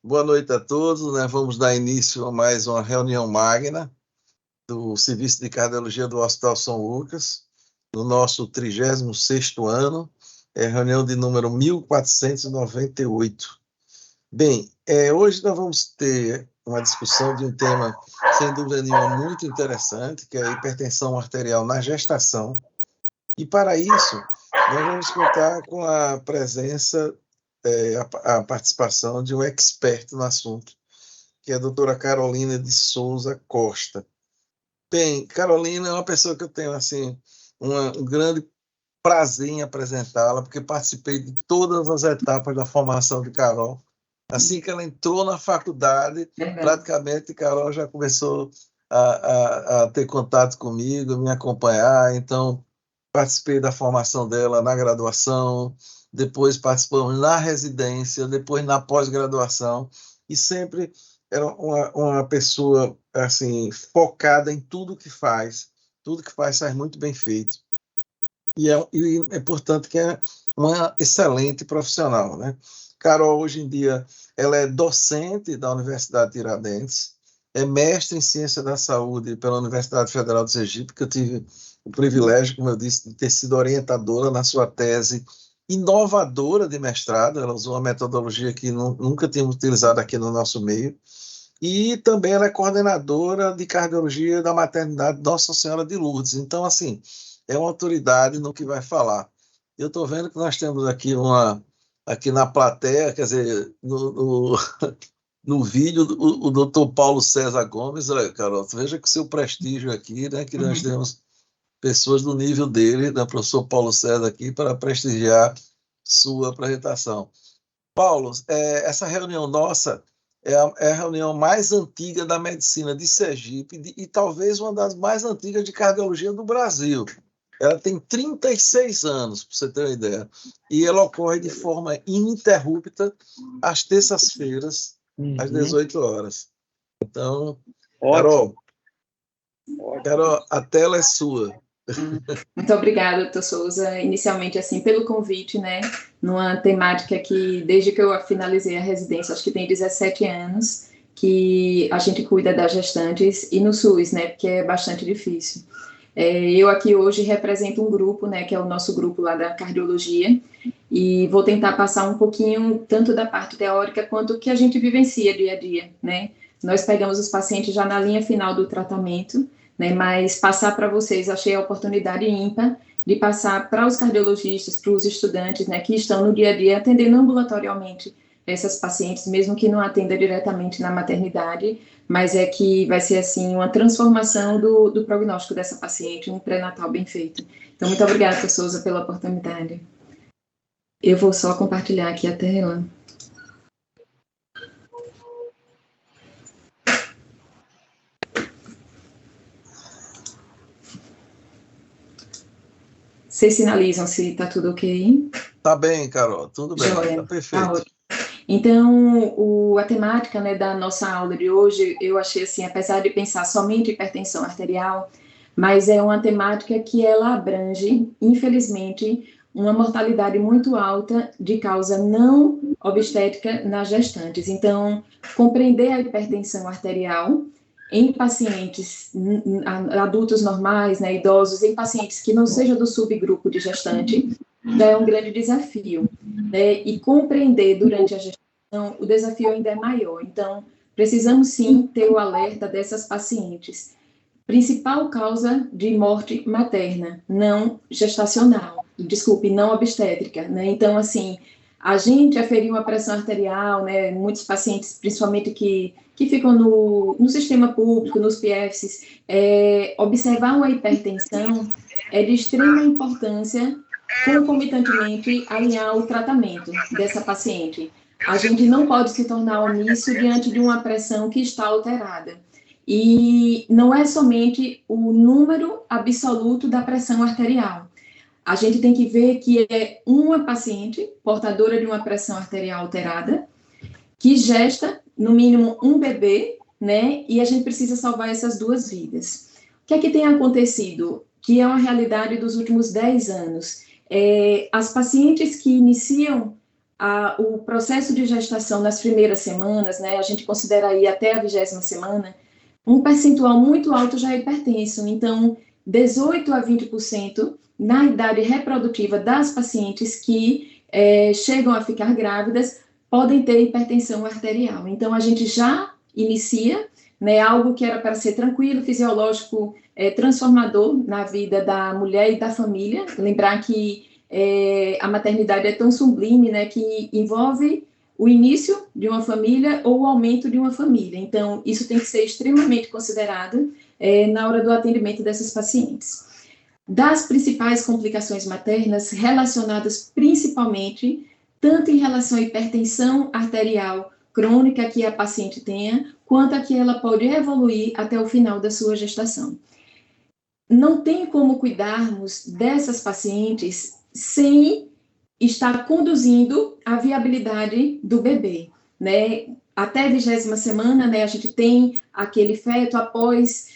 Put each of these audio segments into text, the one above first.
Boa noite a todos, né? Vamos dar início a mais uma reunião magna do Serviço de Cardiologia do Hospital São Lucas, no nosso 36º ano, reunião de número 1498. Bem, hoje nós vamos ter uma discussão de um tema, sem dúvida nenhuma, muito interessante, que é a hipertensão arterial na gestação. E, para isso, nós vamos contar com a presença, a participação de um expert no assunto, que é a doutora Carolina de Souza Costa. Bem, Carolina é uma pessoa que eu tenho assim, um grande prazer em apresentá-la, porque participei de todas as etapas da formação de Carol. Assim que ela entrou na faculdade, praticamente Carol já começou a ter contato comigo, me acompanhar. Então, participei da formação dela na graduação, depois participamos na residência, depois na pós-graduação, e sempre era uma pessoa assim, focada em tudo que faz muito bem feito. E é importante que é uma excelente profissional, né? Carol, hoje em dia, ela é docente da Universidade de Tiradentes, é mestre em Ciência da Saúde pela Universidade Federal do Sergipe, que eu tive o privilégio, como eu disse, de ter sido orientadora na sua tese inovadora de mestrado. Ela usou uma metodologia que nunca tínhamos utilizado aqui no nosso meio. E também ela é coordenadora de cardiologia da maternidade Nossa Senhora de Lourdes. Então, assim, é uma autoridade no que vai falar. Eu estou vendo que nós temos aqui na plateia, quer dizer, no vídeo, o doutor Paulo César Gomes. Olha, Carol, veja que o seu prestígio aqui, né, que nós temos pessoas do nível dele, da professor Paulo César aqui, para prestigiar sua apresentação. Paulo, essa reunião nossa é a reunião mais antiga da medicina de Sergipe e talvez uma das mais antigas de cardiologia do Brasil. Ela tem 36 anos, para você ter uma ideia, e ela ocorre de forma ininterrupta às terças-feiras, às 18 horas. Então, Carol, a tela é sua. Muito obrigada, doutor Souza, inicialmente, assim, pelo convite, né, numa temática que, desde que eu finalizei a residência, acho que tem 17 anos, que a gente cuida das gestantes, e no SUS, né, porque é bastante difícil. Eu aqui hoje represento um grupo, né, que é o nosso grupo lá da cardiologia, e vou tentar passar um pouquinho, tanto da parte teórica, quanto o que a gente vivencia dia a dia, né. Nós pegamos os pacientes já na linha final do tratamento, né, mas passar para vocês, achei a oportunidade ímpar de passar para os cardiologistas, para os estudantes, né, que estão no dia a dia atendendo ambulatorialmente essas pacientes, mesmo que não atenda diretamente na maternidade, mas é que vai ser, assim, uma transformação do prognóstico dessa paciente, um pré-natal bem feito. Então, muito obrigada, doutor Souza, pela oportunidade. Eu vou só compartilhar aqui a tela. Vocês sinalizam se está tudo ok? Tá bem, Carol, tudo bem, está perfeito. Tá. Então, a temática, né, da nossa aula de hoje, eu achei assim, apesar de pensar somente em hipertensão arterial, mas é uma temática que ela abrange, infelizmente, uma mortalidade muito alta de causa não obstétrica nas gestantes. Então, compreender a hipertensão arterial em pacientes adultos normais, né, idosos, em pacientes que não sejam do subgrupo de gestante, já é um grande desafio, né, e compreender durante a gestação, o desafio ainda é maior. Então, precisamos sim ter o alerta dessas pacientes. Principal causa de morte materna, não gestacional, não obstétrica, né, então, assim, a gente aferir uma pressão arterial, né, muitos pacientes, principalmente que ficam no sistema público, nos PFs, observar uma hipertensão é de extrema importância, concomitantemente alinhar o tratamento dessa paciente. A gente não pode se tornar omisso diante de uma pressão que está alterada. E não é somente o número absoluto da pressão arterial. A gente tem que ver que é uma paciente portadora de uma pressão arterial alterada, que gesta, no mínimo, um bebê, né? E a gente precisa salvar essas duas vidas. O que é que tem acontecido? Que é uma realidade dos últimos 10 anos. As pacientes que iniciam o processo de gestação nas primeiras semanas, né, a gente considera aí até a 20ª semana, um percentual muito alto já é hipertenso. Então, 18 a 20% na idade reprodutiva das pacientes que chegam a ficar grávidas podem ter hipertensão arterial. Então, a gente já inicia, né, algo que era para ser tranquilo, fisiológico, transformador na vida da mulher e da família. Lembrar que a maternidade é tão sublime, né, que envolve o início de uma família ou o aumento de uma família. Então, isso tem que ser extremamente considerado na hora do atendimento dessas pacientes. Das principais complicações maternas relacionadas principalmente, tanto em relação à hipertensão arterial crônica que a paciente tenha, quanto a que ela pode evoluir até o final da sua gestação. Não tem como cuidarmos dessas pacientes sem estar conduzindo a viabilidade do bebê, né? Até a 20ª semana, né, a gente tem aquele feto após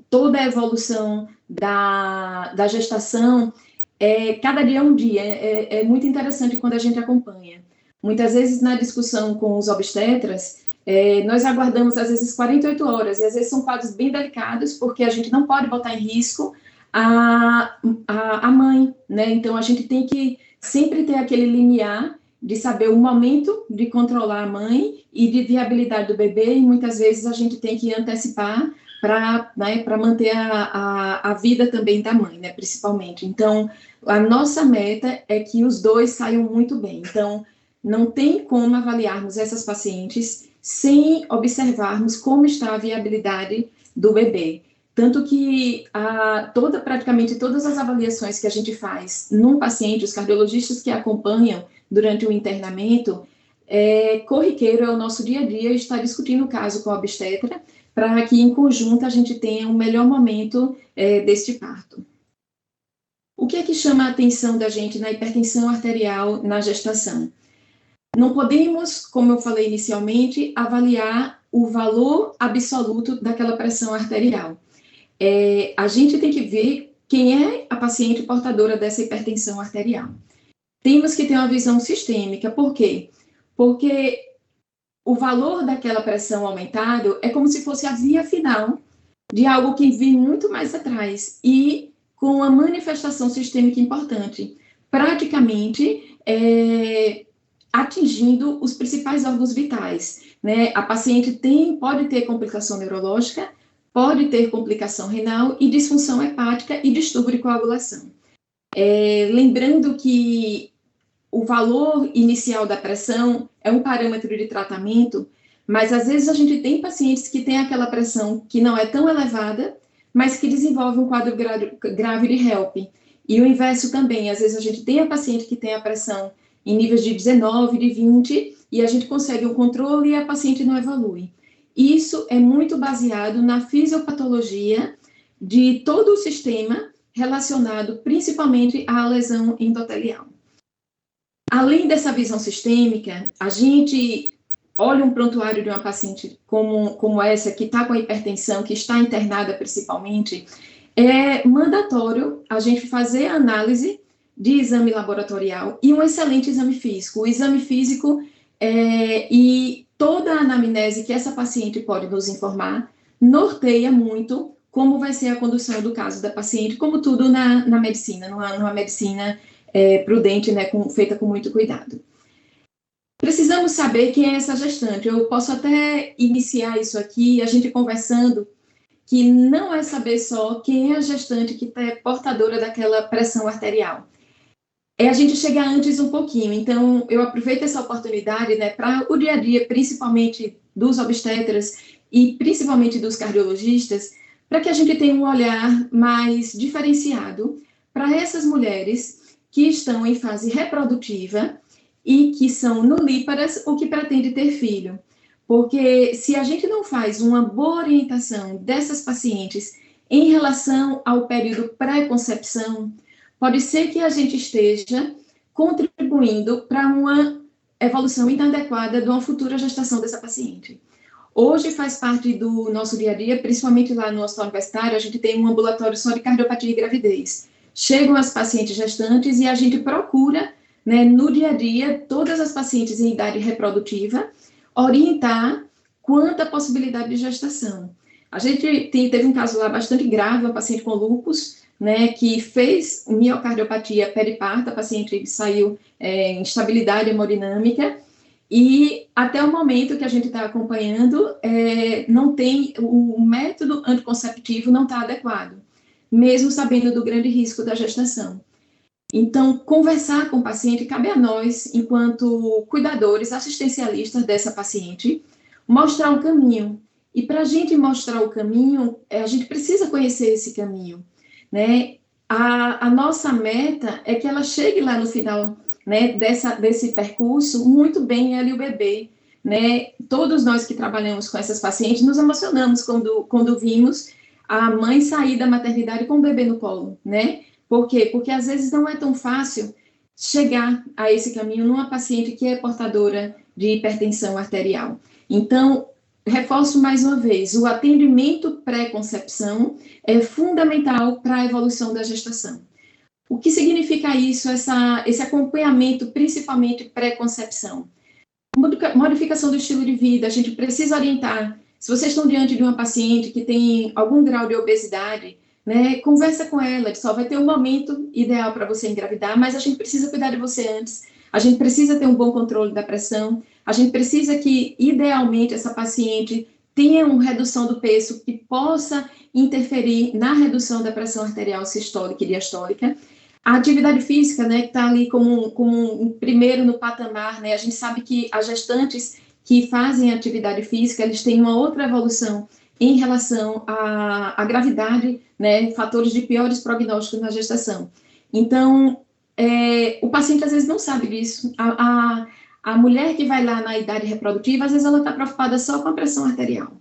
toda a evolução da gestação. Cada dia é um dia. É muito interessante quando a gente acompanha. Muitas vezes, na discussão com os obstetras, nós aguardamos, às vezes, 48 horas, e às vezes são quadros bem delicados, porque a gente não pode botar em risco a mãe, né? Então, a gente tem que sempre ter aquele limiar de saber o momento de controlar a mãe e de viabilidade do bebê, e muitas vezes a gente tem que antecipar para manter a vida também da mãe, né, principalmente. Então, a nossa meta é que os dois saiam muito bem. Então, não tem como avaliarmos essas pacientes sem observarmos como está a viabilidade do bebê. Tanto que praticamente todas as avaliações que a gente faz num paciente, os cardiologistas que acompanham durante o internamento, corriqueiro é o nosso dia a dia estar discutindo o caso com a obstetra, para que, em conjunto, a gente tenha um melhor momento deste parto. O que é que chama a atenção da gente na hipertensão arterial na gestação? Não podemos, como eu falei inicialmente, avaliar o valor absoluto daquela pressão arterial. A gente tem que ver quem é a paciente portadora dessa hipertensão arterial. Temos que ter uma visão sistêmica. Por quê? Porque o valor daquela pressão aumentado é como se fosse a via final de algo que vem muito mais atrás e com uma manifestação sistêmica importante, praticamente atingindo os principais órgãos vitais, né? A paciente pode ter complicação neurológica, pode ter complicação renal e disfunção hepática e distúrbio de coagulação. Lembrando que o valor inicial da pressão é um parâmetro de tratamento, mas às vezes a gente tem pacientes que têm aquela pressão que não é tão elevada, mas que desenvolve um quadro grave de HELP. E o inverso também, às vezes a gente tem a paciente que tem a pressão em níveis de 19, de 20, e a gente consegue o controle e a paciente não evolui. Isso é muito baseado na fisiopatologia de todo o sistema relacionado principalmente à lesão endotelial. Além dessa visão sistêmica, a gente olha um prontuário de uma paciente como essa, que está com hipertensão, que está internada principalmente, é mandatório a gente fazer a análise de exame laboratorial e um excelente exame físico. O exame físico e toda a anamnese que essa paciente pode nos informar norteia muito como vai ser a condução do caso da paciente, como tudo na medicina, numa medicina prudente, né, feita com muito cuidado. Precisamos saber quem é essa gestante. Eu posso até iniciar isso aqui, a gente conversando, que não é saber só quem é a gestante que é portadora daquela pressão arterial. É a gente chegar antes um pouquinho. Então, eu aproveito essa oportunidade, né, para o dia a dia, principalmente dos obstetras e principalmente dos cardiologistas, para que a gente tenha um olhar mais diferenciado para essas mulheres que estão em fase reprodutiva e que são nulíparas ou que pretendem ter filho. Porque se a gente não faz uma boa orientação dessas pacientes em relação ao período pré-concepção, pode ser que a gente esteja contribuindo para uma evolução inadequada de uma futura gestação dessa paciente. Hoje faz parte do nosso dia a dia, principalmente lá no hospital universitário, a gente tem um ambulatório só de cardiopatia e gravidez. Chegam as pacientes gestantes e a gente procura né, no dia a dia, todas as pacientes em idade reprodutiva, orientar quanto à possibilidade de gestação. A gente teve um caso lá bastante grave, uma paciente com lúpus, né, que fez miocardiopatia periparto, a paciente saiu em instabilidade hemodinâmica, e até o momento que a gente está acompanhando, não tem, o método anticonceptivo não está adequado, mesmo sabendo do grande risco da gestação. Então, conversar com o paciente cabe a nós, enquanto cuidadores, assistencialistas dessa paciente, mostrar o caminho. E para a gente mostrar o caminho, a gente precisa conhecer esse caminho, né? A nossa meta é que ela chegue lá no final, né, desse percurso muito bem, ela e o bebê, né? Todos nós que trabalhamos com essas pacientes nos emocionamos quando vimos a mãe sair da maternidade com o bebê no colo, né? Por quê? Porque às vezes não é tão fácil chegar a esse caminho numa paciente que é portadora de hipertensão arterial. Então, reforço mais uma vez, o atendimento pré-concepção é fundamental para a evolução da gestação. O que significa isso, esse acompanhamento, principalmente pré-concepção? Modificação do estilo de vida, a gente precisa orientar. Se vocês estão diante de uma paciente que tem algum grau de obesidade, né, conversa com ela, só vai ter um momento ideal para você engravidar, mas a gente precisa cuidar de você antes, a gente precisa ter um bom controle da pressão, a gente precisa que, idealmente, essa paciente tenha uma redução do peso que possa interferir na redução da pressão arterial sistólica e diastólica. A atividade física, né, que está ali como um primeiro no patamar, né, a gente sabe que as gestantes que fazem atividade física, eles têm uma outra evolução em relação à gravidade, né, fatores de piores prognósticos na gestação. Então, o paciente às vezes não sabe disso. A mulher que vai lá na idade reprodutiva, às vezes ela está preocupada só com a pressão arterial.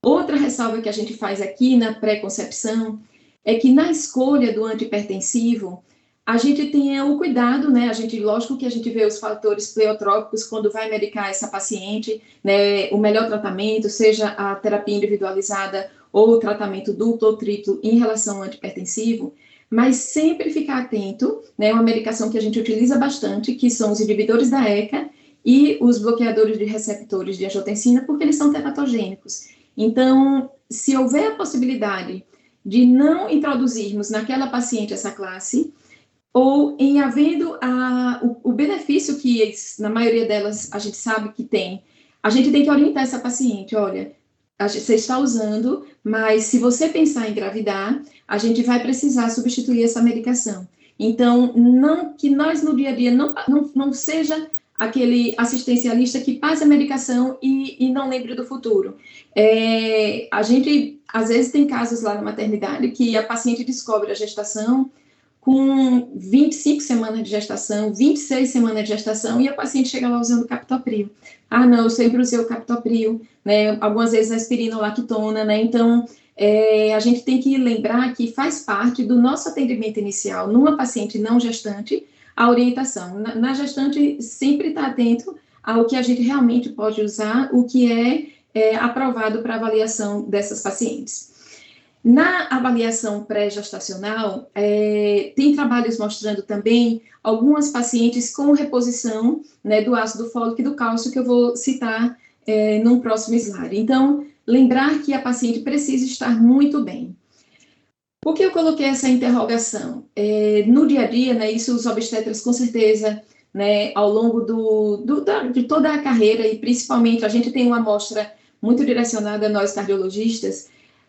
Outra ressalva que a gente faz aqui na pré-concepção é que na escolha do antihipertensivo, a gente tenha o cuidado, né, lógico que a gente vê os fatores pleotrópicos quando vai medicar essa paciente, né, o melhor tratamento, seja a terapia individualizada ou o tratamento duplo ou triplo em relação ao antihipertensivo, mas sempre ficar atento, né, uma medicação que a gente utiliza bastante, que são os inibidores da ECA e os bloqueadores de receptores de angiotensina, porque eles são teratogênicos. Então, se houver a possibilidade de não introduzirmos naquela paciente essa classe, ou em havendo o benefício que, na maioria delas, a gente sabe que tem, a gente tem que orientar essa paciente, olha, você está usando, mas se você pensar em engravidar, a gente vai precisar substituir essa medicação. Então, não que nós no dia a dia não seja aquele assistencialista que passa a medicação e não lembre do futuro. A gente, às vezes, tem casos lá na maternidade que a paciente descobre a gestação com 25 semanas de gestação, 26 semanas de gestação, e a paciente chega lá usando captopril. Ah, não, eu sempre usei o captopril, né, algumas vezes a aspirina ou lactona, né, então a gente tem que lembrar que faz parte do nosso atendimento inicial, numa paciente não gestante, a orientação. Na gestante, sempre está atento ao que a gente realmente pode usar, o que é aprovado para avaliação dessas pacientes. Na avaliação pré-gestacional, tem trabalhos mostrando também algumas pacientes com reposição, né, do ácido fólico e do cálcio, que eu vou citar num próximo slide. Então, lembrar que a paciente precisa estar muito bem. Por que eu coloquei essa interrogação? No dia a dia, né, isso os obstetras com certeza, né, ao longo de toda a carreira, e principalmente a gente tem uma amostra muito direcionada a nós cardiologistas.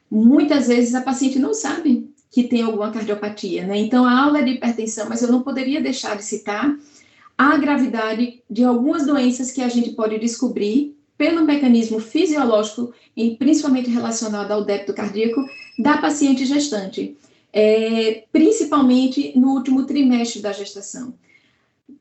Muitas vezes a paciente não sabe que tem alguma cardiopatia, né? Então, a aula é de hipertensão, mas eu não poderia deixar de citar a gravidade de algumas doenças que a gente pode descobrir pelo mecanismo fisiológico e principalmente relacionado ao débito cardíaco da paciente gestante, principalmente no último trimestre da gestação.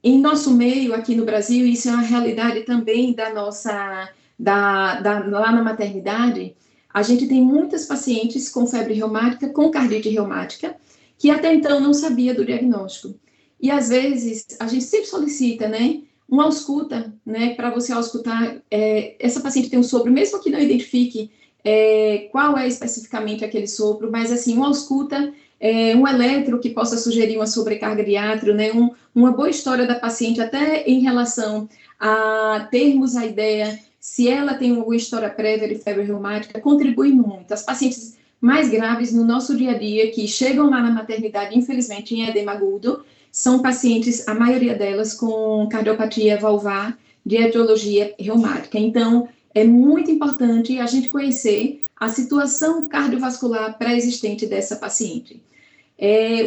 Em nosso meio, aqui no Brasil, isso é uma realidade também da nossa, lá na maternidade. A gente tem muitas pacientes com febre reumática, com cardite reumática, que até então não sabia do diagnóstico. E, às vezes, a gente sempre solicita, né, uma ausculta, né, para você auscultar, essa paciente tem um sopro, mesmo que não identifique qual é especificamente aquele sopro, mas, assim, uma ausculta um eletro que possa sugerir uma sobrecarga de átrio, né, uma boa história da paciente, até em relação a termos a ideia se ela tem uma boa história prévia de febre reumática, contribui muito. As pacientes mais graves no nosso dia a dia, que chegam lá na maternidade, infelizmente, em edema agudo, são pacientes, a maioria delas, com cardiopatia valvar de etiologia reumática. Então, é muito importante a gente conhecer a situação cardiovascular pré-existente dessa paciente.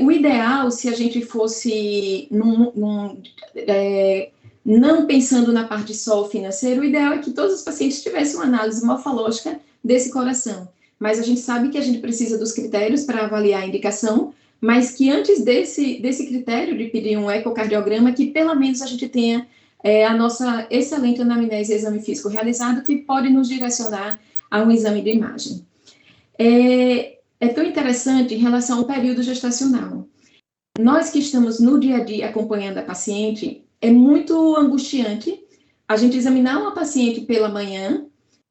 O ideal, se a gente fosse não pensando na parte só financeira, o ideal é que todos os pacientes tivessem uma análise morfológica desse coração. Mas a gente sabe que a gente precisa dos critérios para avaliar a indicação, mas que antes desse critério de pedir um ecocardiograma, que pelo menos a gente tenha a nossa excelente anamnese e exame físico realizado, que pode nos direcionar a um exame de imagem. É tão interessante em relação ao período gestacional. Nós que estamos no dia a dia acompanhando a paciente, é muito angustiante a gente examinar uma paciente pela manhã,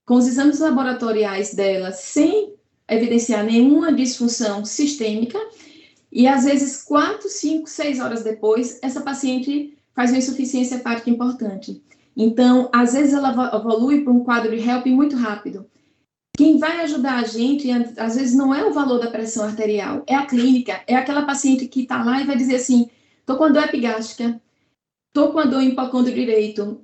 com os exames laboratoriais dela, sem evidenciar nenhuma disfunção sistêmica, e às vezes 4, 5, 6 horas depois, essa paciente faz uma insuficiência hepática importante. Então, às vezes ela evolui para um quadro de HELP muito rápido. Quem vai ajudar a gente, às vezes, não é o valor da pressão arterial, é a clínica, é aquela paciente que está lá e vai dizer assim, estou com a dor epigástrica, estou com a dor em hipocôndrio direito.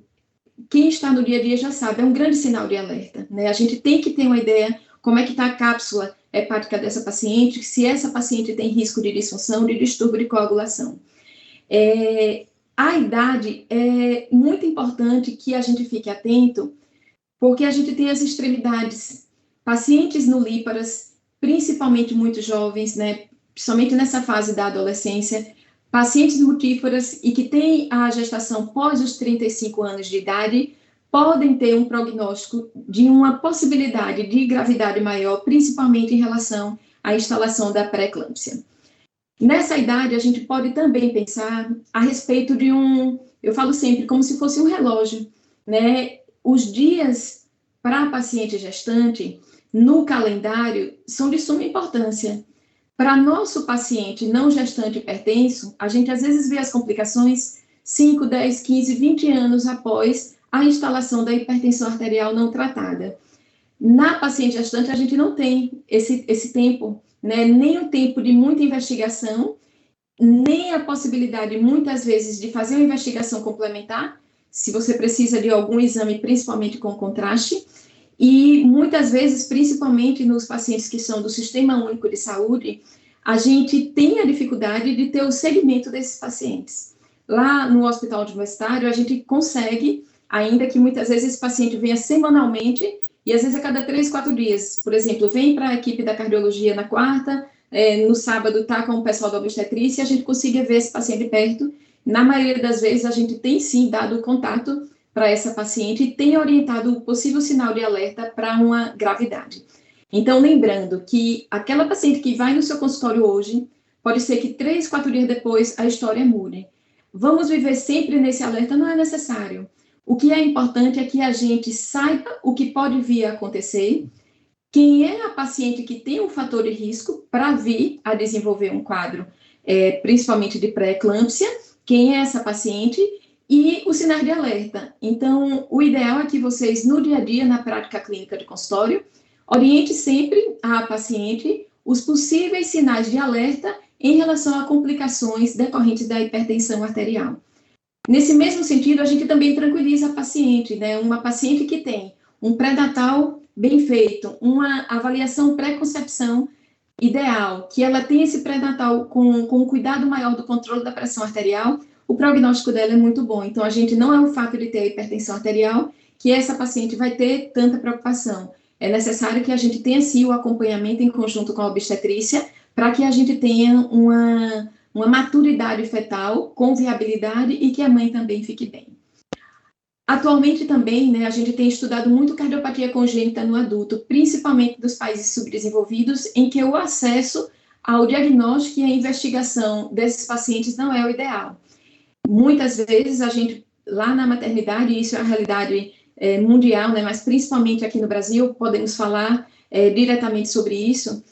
Quem está no dia a dia já sabe, é um grande sinal de alerta, né? A gente tem que ter uma ideia como é que está a cápsula hepática dessa paciente, se essa paciente tem risco de disfunção, de distúrbio de coagulação. A idade é muito importante que a gente fique atento, porque a gente tem as extremidades, pacientes nulíparas, principalmente muito jovens, né, principalmente nessa fase da adolescência, pacientes multíparas e que têm a gestação pós os 35 anos de idade, podem ter um prognóstico de uma possibilidade de gravidade maior, principalmente em relação à instalação da pré-eclâmpsia. Nessa idade, a gente pode também pensar a respeito de eu falo sempre, como se fosse um relógio, né? Os dias para a paciente gestante, no calendário, são de suma importância. Para nosso paciente não gestante hipertenso, a gente às vezes vê as complicações 5, 10, 15, 20 anos após a instalação da hipertensão arterial não tratada. Na paciente gestante, a gente não tem esse tempo, né? Nem o tempo de muita investigação, nem a possibilidade, muitas vezes, de fazer uma investigação complementar, se você precisa de algum exame, principalmente com contraste, e muitas vezes, principalmente nos pacientes que são do Sistema Único de Saúde, a gente tem a dificuldade de ter o segmento desses pacientes. Lá no hospital universitário, a gente consegue, ainda que muitas vezes esse paciente venha semanalmente, e às vezes a cada 3, 4 dias. Por exemplo, vem para a equipe da cardiologia na quarta, no sábado está com o pessoal da obstetrícia, a gente consiga ver esse paciente perto. Na maioria das vezes, a gente tem sim dado contato para essa paciente e tem orientado o possível sinal de alerta para uma gravidade. Então, lembrando que aquela paciente que vai no seu consultório hoje, pode ser que 3, 4 dias depois a história mude. Vamos viver sempre nesse alerta? Não é necessário. O que é importante é que a gente saiba o que pode vir a acontecer, quem é a paciente que tem um fator de risco para vir a desenvolver um quadro, principalmente de pré-eclâmpsia, quem é essa paciente e os sinais de alerta. Então, o ideal é que vocês, no dia a dia, na prática clínica de consultório, oriente sempre a paciente os possíveis sinais de alerta em relação a complicações decorrentes da hipertensão arterial. Nesse mesmo sentido, a gente também tranquiliza a paciente, né? Uma paciente que tem um pré-natal bem feito, uma avaliação pré-concepção ideal, que ela tem esse pré-natal com um cuidado maior do controle da pressão arterial, o prognóstico dela é muito bom. Então, a gente não é o fato de ter hipertensão arterial que essa paciente vai ter tanta preocupação. É necessário que a gente tenha, sim, o acompanhamento em conjunto com a obstetrícia, para que a gente tenha uma maturidade fetal com viabilidade e que a mãe também fique bem. Atualmente também, né, a gente tem estudado muito cardiopatia congênita no adulto, principalmente dos países subdesenvolvidos, em que o acesso ao diagnóstico e à investigação desses pacientes não é o ideal. Muitas vezes a gente, lá na maternidade, isso é a realidade mundial, né, mas principalmente aqui no Brasil, podemos falar diretamente sobre isso,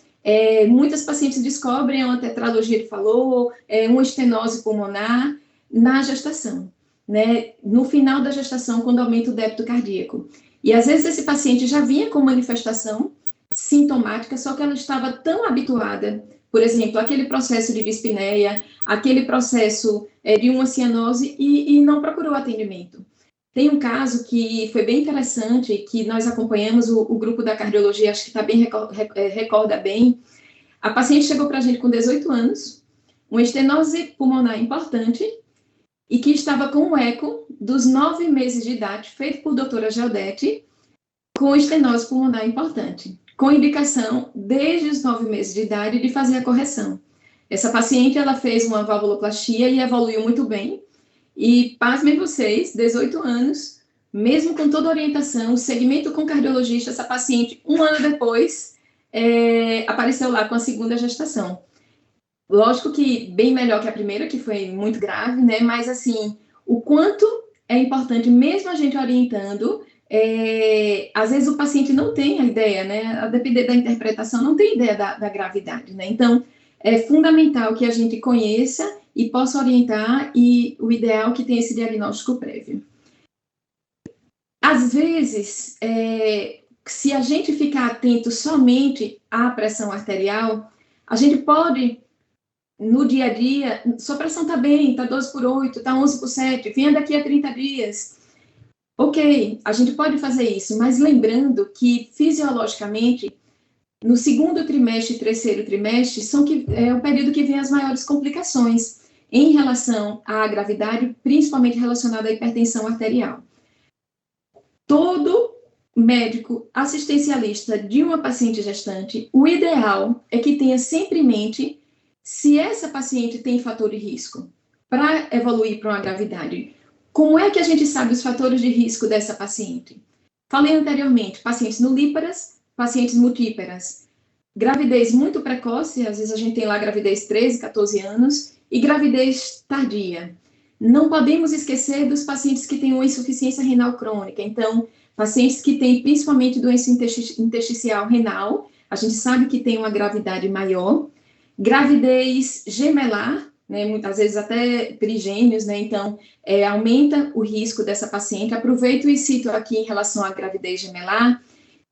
Muitas pacientes descobrem uma tetralogia de Fallot, uma estenose pulmonar na gestação, né? No final da gestação, quando aumenta o débito cardíaco. E às vezes esse paciente já vinha com manifestação sintomática, só que ela estava tão habituada, por exemplo, aquele processo de dispneia, aquele processo de uma cianose e não procurou atendimento. Tem um caso que foi bem interessante, que nós acompanhamos, o grupo da cardiologia, acho que está bem, recorda bem. A paciente chegou para a gente com 18 anos, uma estenose pulmonar importante, e que estava com um eco dos 9 meses de idade, feito por doutora Geodete, com estenose pulmonar importante, com indicação, desde os 9 meses de idade, de fazer a correção. Essa paciente, ela fez uma valvuloplastia e evoluiu muito bem, e, pasmem vocês, 18 anos, mesmo com toda a orientação, segmento com cardiologista, essa paciente, um ano depois, apareceu lá com a segunda gestação. Lógico que bem melhor que a primeira, que foi muito grave, né? Mas, assim, o quanto é importante, mesmo a gente orientando, às vezes o paciente não tem a ideia, né? A depender da interpretação, não tem ideia da gravidade, né? Então, é fundamental que a gente conheça e possa orientar, e o ideal é que tenha esse diagnóstico prévio. Às vezes, se a gente ficar atento somente à pressão arterial, a gente pode, no dia a dia, sua pressão está bem, está 12/8, está 11/7, venha daqui a 30 dias. Ok, a gente pode fazer isso, mas lembrando que, fisiologicamente, no segundo trimestre e terceiro trimestre, é o período que vem as maiores complicações em relação à gravidade, principalmente relacionada à hipertensão arterial. Todo médico assistencialista de uma paciente gestante, o ideal é que tenha sempre em mente se essa paciente tem fator de risco para evoluir para uma gravidade. Como é que a gente sabe os fatores de risco dessa paciente? Falei anteriormente, pacientes nulíparas, pacientes multíparas, gravidez muito precoce, às vezes a gente tem lá gravidez 13, 14 anos, e gravidez tardia. Não podemos esquecer dos pacientes que têm uma insuficiência renal crônica. Então, pacientes que têm principalmente doença intersticial renal, a gente sabe que tem uma gravidade maior. Gravidez gemelar, né, muitas vezes até trigêmeos, né, então aumenta o risco dessa paciente. Aproveito e cito aqui em relação à gravidez gemelar,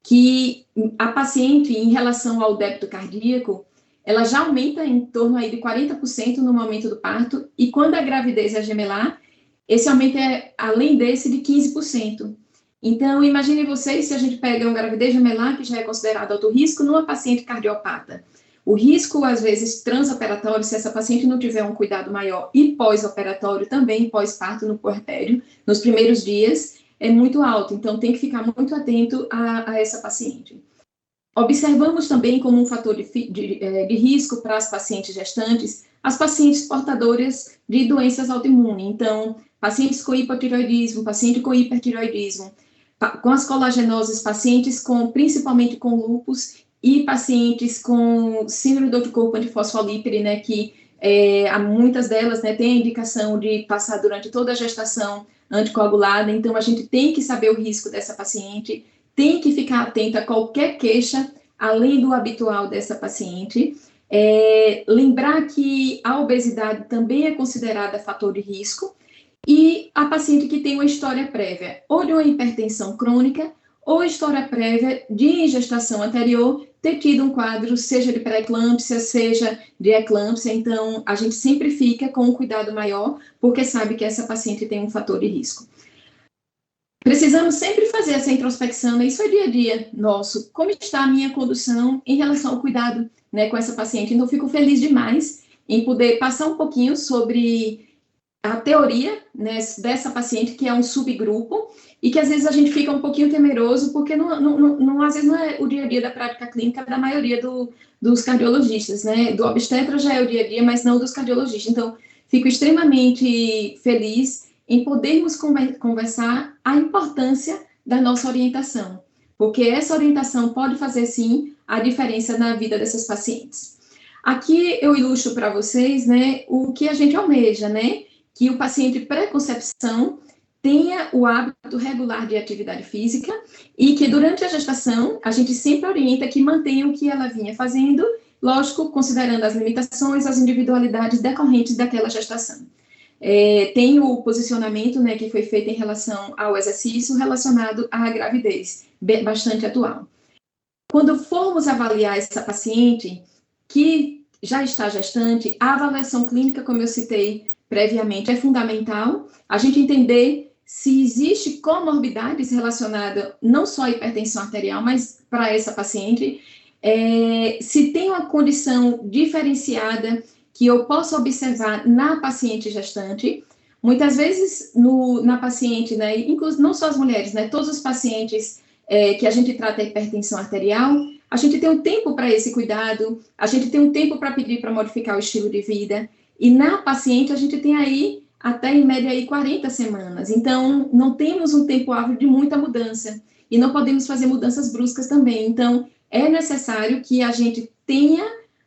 que a paciente, em relação ao débito cardíaco, ela já aumenta em torno aí de 40% no momento do parto, e quando a gravidez é gemelar, esse aumento é, além desse, de 15%. Então, imagine vocês se a gente pega uma gravidez gemelar, que já é considerado alto risco, numa paciente cardiopata. O risco, às vezes, transoperatório, se essa paciente não tiver um cuidado maior, e pós-operatório também, pós-parto, no puerpério, nos primeiros dias, é muito alto. Então, tem que ficar muito atento a essa paciente. Observamos também como um fator de risco para as pacientes gestantes, as pacientes portadoras de doenças autoimunes. Então, pacientes com hipotireoidismo, paciente com hipertireoidismo, com as colagenoses, pacientes principalmente com lúpus, e pacientes com síndrome do anticorpo antifosfolípide, né, que muitas delas, né, têm a indicação de passar durante toda a gestação anticoagulada. Então, a gente tem que saber o risco dessa paciente, tem que ficar atenta a qualquer queixa, além do habitual dessa paciente. Lembrar que a obesidade também é considerada fator de risco, e a paciente que tem uma história prévia, ou de uma hipertensão crônica, ou história prévia de gestação anterior, ter tido um quadro, seja de pré-eclâmpsia, seja de eclâmpsia. Então, a gente sempre fica com um cuidado maior, porque sabe que essa paciente tem um fator de risco. Precisamos sempre fazer essa introspecção, né? Isso é dia a dia nosso. Como está a minha condução em relação ao cuidado, né, com essa paciente? Então, fico feliz demais em poder passar um pouquinho sobre a teoria, né, dessa paciente, que é um subgrupo, e que às vezes a gente fica um pouquinho temeroso, porque às vezes não é o dia a dia da prática clínica da maioria dos cardiologistas, né? Do obstetra já é o dia a dia, mas não dos cardiologistas. Então, fico extremamente feliz em podermos conversar a importância da nossa orientação, porque essa orientação pode fazer, sim, a diferença na vida dessas pacientes. Aqui eu ilustro para vocês, né, o que a gente almeja, né, que o paciente pré-concepção tenha o hábito regular de atividade física e que durante a gestação a gente sempre orienta que mantenha o que ela vinha fazendo, lógico, considerando as limitações, as individualidades decorrentes daquela gestação. Tem o posicionamento, né, que foi feito em relação ao exercício relacionado à gravidez, bastante atual. Quando formos avaliar essa paciente que já está gestante, a avaliação clínica, como eu citei previamente, é fundamental. A gente entender se existe comorbidades relacionadas não só à hipertensão arterial, mas para essa paciente, se tem uma condição diferenciada que eu posso observar na paciente gestante. Muitas vezes, na paciente, né, inclusive não só as mulheres, né, todos os pacientes que a gente trata a hipertensão arterial, a gente tem um tempo para esse cuidado, a gente tem um tempo para pedir para modificar o estilo de vida, e na paciente a gente tem aí, até em média, aí 40 semanas. Então, não temos um tempo hábil de muita mudança, e não podemos fazer mudanças bruscas também. Então, é necessário que a gente tenha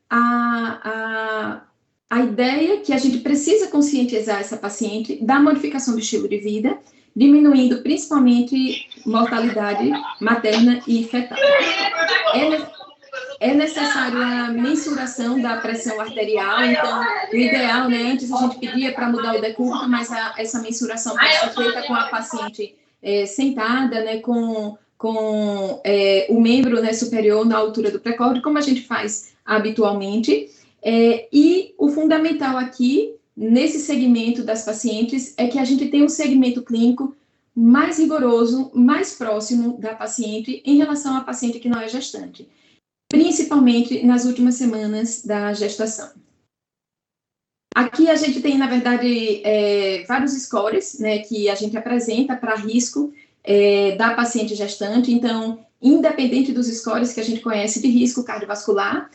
a ideia que a gente precisa conscientizar essa paciente da modificação do estilo de vida, diminuindo principalmente mortalidade materna e fetal. É necessário a mensuração da pressão arterial, então, o ideal, né, antes a gente pedia para mudar o decúbito, mas essa mensuração pode ser feita com a paciente sentada, né, com o membro, né, superior na altura do pré-córdio, como a gente faz habitualmente. E o fundamental aqui, nesse segmento das pacientes, é que a gente tem um segmento clínico mais rigoroso, mais próximo da paciente em relação à paciente que não é gestante, principalmente nas últimas semanas da gestação. Aqui a gente tem, na verdade, vários scores, né, que a gente apresenta para risco da paciente gestante. Então, independente dos scores que a gente conhece de risco cardiovascular,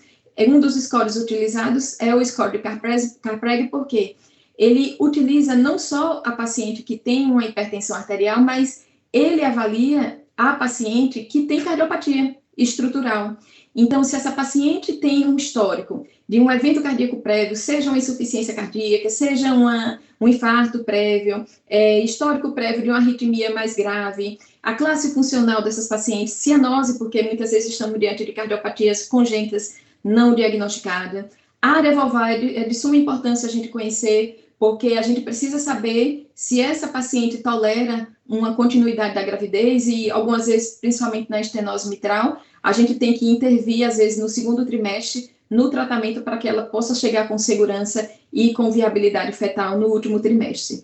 um dos scores utilizados é o score de Carpreg, porque ele utiliza não só a paciente que tem uma hipertensão arterial, mas ele avalia a paciente que tem cardiopatia estrutural. Então, se essa paciente tem um histórico de um evento cardíaco prévio, seja uma insuficiência cardíaca, seja um infarto prévio, histórico prévio de uma arritmia mais grave, a classe funcional dessas pacientes, cianose, porque muitas vezes estamos diante de cardiopatias congênitas não diagnosticada. A área vulvar é de suma importância a gente conhecer, porque a gente precisa saber se essa paciente tolera uma continuidade da gravidez e, algumas vezes, principalmente na estenose mitral, a gente tem que intervir, às vezes, no segundo trimestre, no tratamento para que ela possa chegar com segurança e com viabilidade fetal no último trimestre.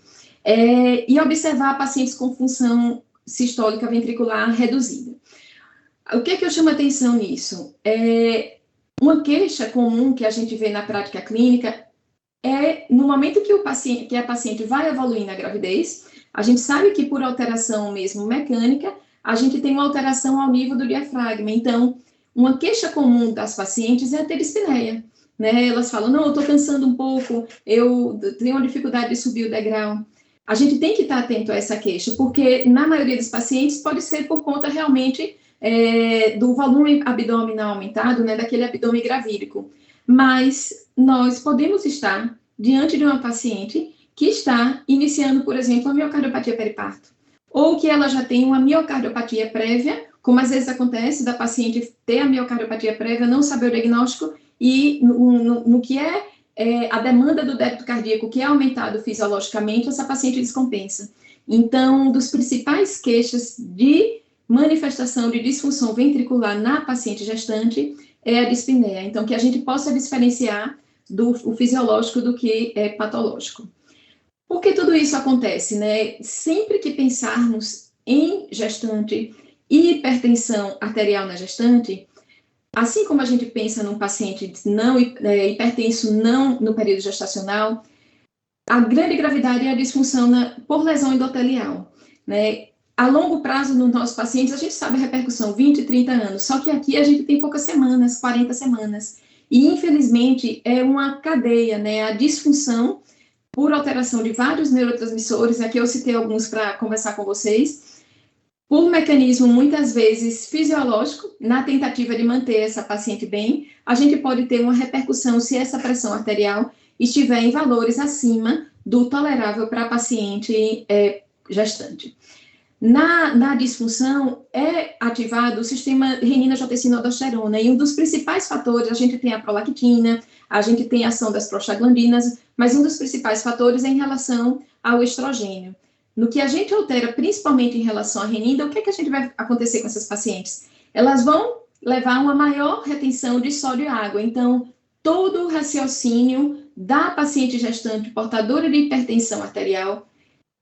E observar pacientes com função sistólica ventricular reduzida. O que é que eu chamo a atenção nisso? Uma queixa comum que a gente vê na prática clínica no momento que a paciente vai evoluir na gravidez, a gente sabe que por alteração mesmo mecânica, a gente tem uma alteração ao nível do diafragma. Então, uma queixa comum das pacientes é a ter dispneia, né? Elas falam, não, eu estou cansando um pouco, eu tenho uma dificuldade de subir o degrau. A gente tem que estar atento a essa queixa, porque na maioria dos pacientes pode ser por conta realmente do volume abdominal aumentado, né, daquele abdômen gravídico. Mas nós podemos estar diante de uma paciente que está iniciando, por exemplo, a miocardiopatia periparto, ou que ela já tem uma miocardiopatia prévia, como às vezes acontece da paciente ter a miocardiopatia prévia, não saber o diagnóstico, e no que a demanda do débito cardíaco, que é aumentado fisiologicamente, essa paciente descompensa. Então, dos principais queixas de manifestação de disfunção ventricular na paciente gestante é a dispneia. Então, que a gente possa diferenciar o fisiológico do que é patológico. Por que tudo isso acontece, né? Sempre que pensarmos em gestante e hipertensão arterial na gestante, assim como a gente pensa num paciente não hipertenso não no período gestacional, a grande gravidade é a disfunção por lesão endotelial, né? A longo prazo, nos nossos pacientes, a gente sabe a repercussão, 20, 30 anos, só que aqui a gente tem poucas semanas, 40 semanas, e infelizmente é uma cadeia, né? A disfunção por alteração de vários neurotransmissores, aqui eu citei alguns para conversar com vocês, por mecanismo muitas vezes fisiológico, na tentativa de manter essa paciente bem, a gente pode ter uma repercussão se essa pressão arterial estiver em valores acima do tolerável para a paciente gestante. Na disfunção, é ativado o sistema renina-angiotensina-aldosterona, e um dos principais fatores, a gente tem a prolactina, a gente tem a ação das prostaglandinas, mas um dos principais fatores é em relação ao estrogênio. No que a gente altera, principalmente em relação à renina, o que é que a gente vai acontecer com essas pacientes? Elas vão levar uma maior retenção de sódio e água, então, todo o raciocínio da paciente gestante portadora de hipertensão arterial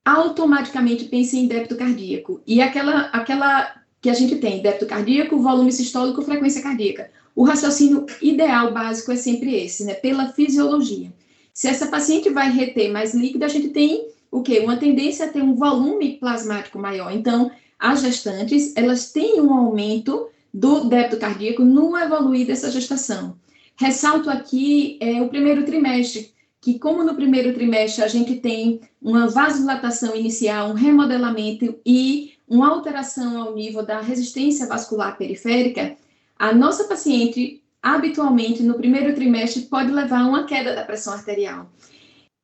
automaticamente pensa em débito cardíaco. E aquela que a gente tem, débito cardíaco, volume sistólico, frequência cardíaca. O raciocínio ideal básico é sempre esse, né? Pela fisiologia. Se essa paciente vai reter mais líquido, a gente tem o quê? Uma tendência a ter um volume plasmático maior. Então, as gestantes, elas têm um aumento do débito cardíaco no evoluir dessa gestação. Ressalto aqui o primeiro trimestre, que como no primeiro trimestre a gente tem uma vasodilatação inicial, um remodelamento e uma alteração ao nível da resistência vascular periférica, a nossa paciente, habitualmente, no primeiro trimestre, pode levar a uma queda da pressão arterial.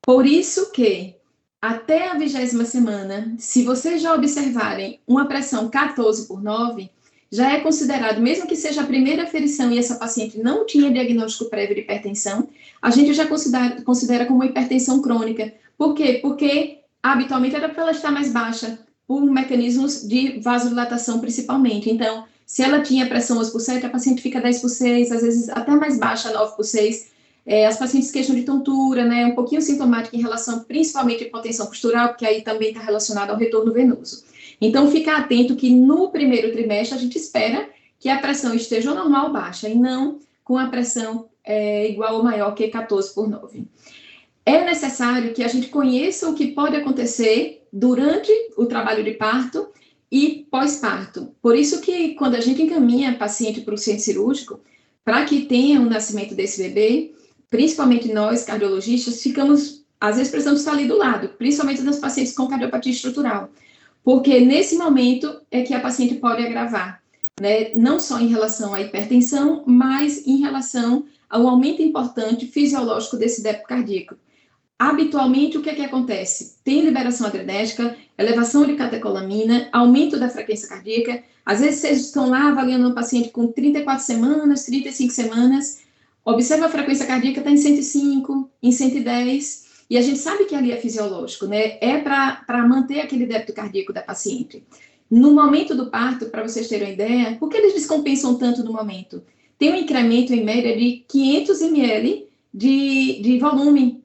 Por isso que, até a 20ª semana, se vocês já observarem uma pressão 14/9, já é considerado, mesmo que seja a primeira aferição e essa paciente não tinha diagnóstico prévio de hipertensão, a gente já considera como hipertensão crônica. Por quê? Porque habitualmente era para ela estar mais baixa, por mecanismos de vasodilatação principalmente. Então, se ela tinha pressão 11/7, a paciente fica 10/6, às vezes até mais baixa, 9/6. As pacientes queixam de tontura, né, um pouquinho sintomática em relação principalmente à hipotensão postural, porque aí também está relacionado ao retorno venoso. Então, ficar atento que no primeiro trimestre a gente espera que a pressão esteja normal ou baixa, e não com a pressão igual ou maior que 14/9. É necessário que a gente conheça o que pode acontecer durante o trabalho de parto e pós-parto. Por isso que, quando a gente encaminha a paciente para o centro cirúrgico, para que tenha o nascimento desse bebê, principalmente nós, cardiologistas, ficamos, às vezes, precisamos estar ali do lado, principalmente das pacientes com cardiopatia estrutural, porque nesse momento é que a paciente pode agravar, né? Não só em relação à hipertensão, mas em relação ao aumento importante fisiológico desse débito cardíaco. Habitualmente, o que é que acontece? Tem liberação adrenérgica, elevação de catecolamina, aumento da frequência cardíaca. Às vezes, vocês estão lá avaliando um paciente com 34 semanas, 35 semanas, observa a frequência cardíaca, está em 105, em 110, e a gente sabe que ali é fisiológico, né? É para manter aquele débito cardíaco da paciente. No momento do parto, para vocês terem uma ideia, por que eles descompensam tanto no momento? Tem um incremento, em média, de 500 ml de volume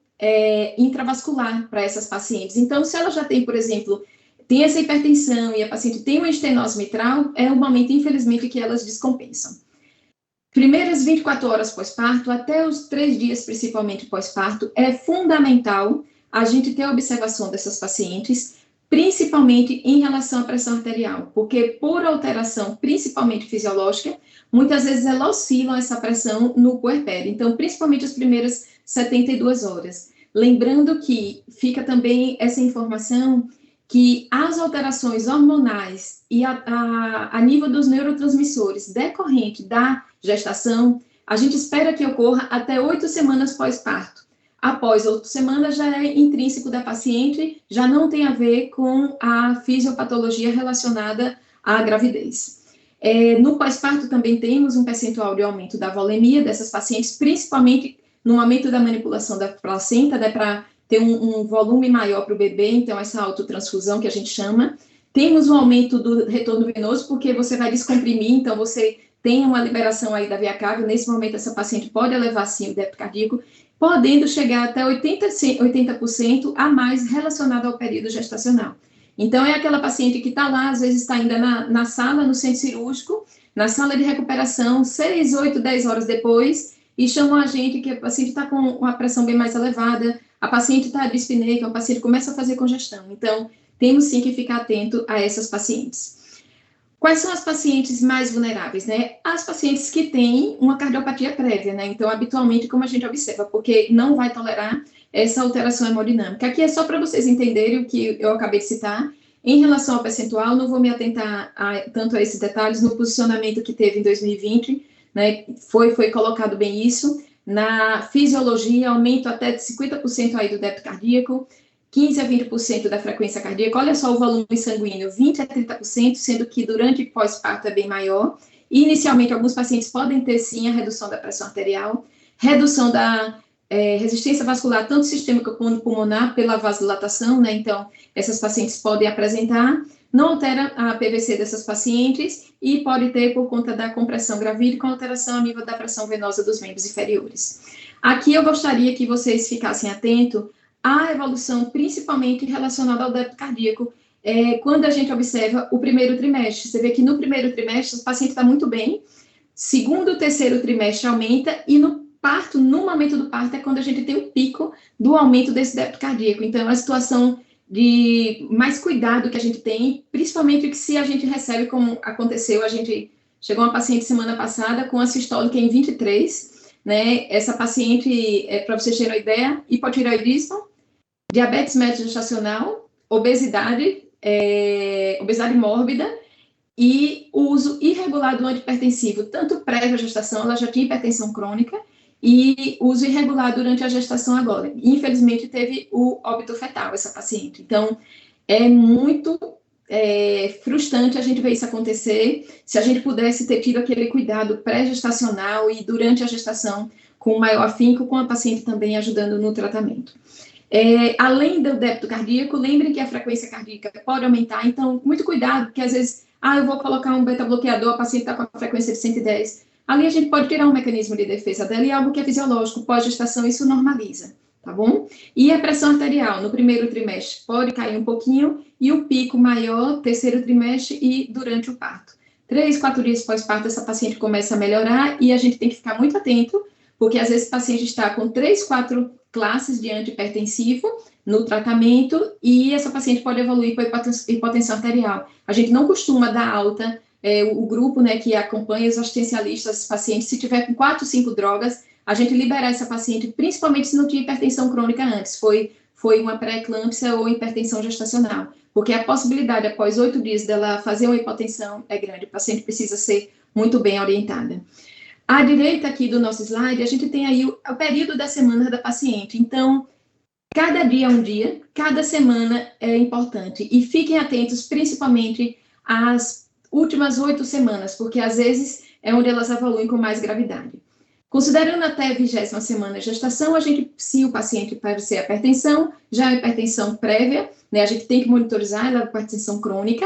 intravascular para essas pacientes. Então, se ela já tem, por exemplo, tem essa hipertensão e a paciente tem uma estenose mitral, é o momento, infelizmente, que elas descompensam. Primeiras 24 horas pós-parto, até os 3 dias, principalmente pós-parto, é fundamental a gente ter a observação dessas pacientes, principalmente em relação à pressão arterial, porque por alteração, principalmente fisiológica, muitas vezes ela oscila essa pressão no puerpério, então, principalmente as primeiras 72 horas. Lembrando que fica também essa informação que as alterações hormonais e a nível dos neurotransmissores decorrente da gestação, a gente espera que ocorra até 8 semanas pós-parto. Após 8 semanas, já é intrínseco da paciente, já não tem a ver com a fisiopatologia relacionada à gravidez. No pós-parto também temos um percentual de aumento da volemia dessas pacientes, principalmente no aumento da manipulação da placenta, né, para ter um volume maior para o bebê, então essa autotransfusão que a gente chama. Temos um aumento do retorno venoso, porque você vai descomprimir, então você tem uma liberação aí da via cava, nesse momento essa paciente pode elevar sim o débito cardíaco, podendo chegar até 80% a mais relacionado ao período gestacional. Então, é aquela paciente que está lá, às vezes está ainda na sala, no centro cirúrgico, na sala de recuperação, 6, 8, 10 horas depois, e chamam a gente que a paciente está com uma pressão bem mais elevada, a paciente está dispneica, a paciente começa a fazer congestão. Então, temos sim que ficar atento a essas pacientes. Quais são as pacientes mais vulneráveis, né? As pacientes que têm uma cardiopatia prévia, né? Então, habitualmente, como a gente observa, porque não vai tolerar essa alteração hemodinâmica. Aqui é só para vocês entenderem o que eu acabei de citar. Em relação ao percentual, não vou me atentar tanto a esses detalhes no posicionamento que teve em 2020, né? Foi colocado bem isso. Na fisiologia, aumento até de 50% aí do débito cardíaco, 15 a 20% da frequência cardíaca. Olha só o volume sanguíneo, 20 a 30%, sendo que durante o pós-parto é bem maior. Inicialmente, alguns pacientes podem ter, sim, a redução da pressão arterial, redução da resistência vascular, tanto sistêmica quanto pulmonar, pela vasodilatação, né? Então, essas pacientes podem apresentar, não altera a PVC dessas pacientes e pode ter por conta da compressão gravídica com alteração a nível da pressão venosa dos membros inferiores. Aqui eu gostaria que vocês ficassem atentos à evolução, principalmente relacionada ao débito cardíaco, quando a gente observa o primeiro trimestre. Você vê que no primeiro trimestre o paciente está muito bem, segundo, terceiro trimestre aumenta, e no parto, no momento do parto, é quando a gente tem o pico do aumento desse débito cardíaco. Então, é uma situação de mais cuidado que a gente tem, principalmente que se a gente recebe, como aconteceu, a gente chegou uma paciente semana passada com a sistólica em 23, né? Essa paciente, para vocês terem uma ideia, hipotireoidismo, diabetes gestacional, obesidade, obesidade mórbida, e o uso irregular do antihipertensivo, tanto prévia à gestação, ela já tinha hipertensão crônica, e uso irregular durante a gestação agora. Infelizmente, teve o óbito fetal, essa paciente. Então, é muito frustrante a gente ver isso acontecer. Se a gente pudesse ter tido aquele cuidado pré-gestacional e durante a gestação, com maior afinco, com a paciente também ajudando no tratamento. Além do débito cardíaco, lembrem que a frequência cardíaca pode aumentar, então, muito cuidado, porque às vezes, eu vou colocar um beta-bloqueador, a paciente está com a frequência de 110. Ali a gente pode tirar um mecanismo de defesa dela e algo que é fisiológico, pós-gestação, isso normaliza, tá bom? E a pressão arterial, no primeiro trimestre, pode cair um pouquinho, e o pico maior, terceiro trimestre e durante o parto. 3, 4 dias pós-parto, essa paciente começa a melhorar, e a gente tem que ficar muito atento, porque às vezes o paciente está com 3, 4 classes de antihipertensivo no tratamento, e essa paciente pode evoluir para hipotensão arterial. A gente não costuma dar alta, o grupo, né, que acompanha os assistencialistas, pacientes, se tiver com 4, 5 drogas, a gente liberar essa paciente, principalmente se não tinha hipertensão crônica antes, foi uma pré-eclâmpsia ou hipertensão gestacional, porque a possibilidade, após 8 dias, dela fazer uma hipotensão é grande, o paciente precisa ser muito bem orientada. À direita aqui do nosso slide, a gente tem aí o período da semana da paciente. Então, cada dia é um dia, cada semana é importante. E fiquem atentos, principalmente, às últimas 8 semanas, porque às vezes é onde elas evoluem com mais gravidade. Considerando até a 20ª semana de gestação, se o paciente parecer hipertensão, já é hipertensão prévia, né? A gente tem que monitorizar ela, hipertensão crônica.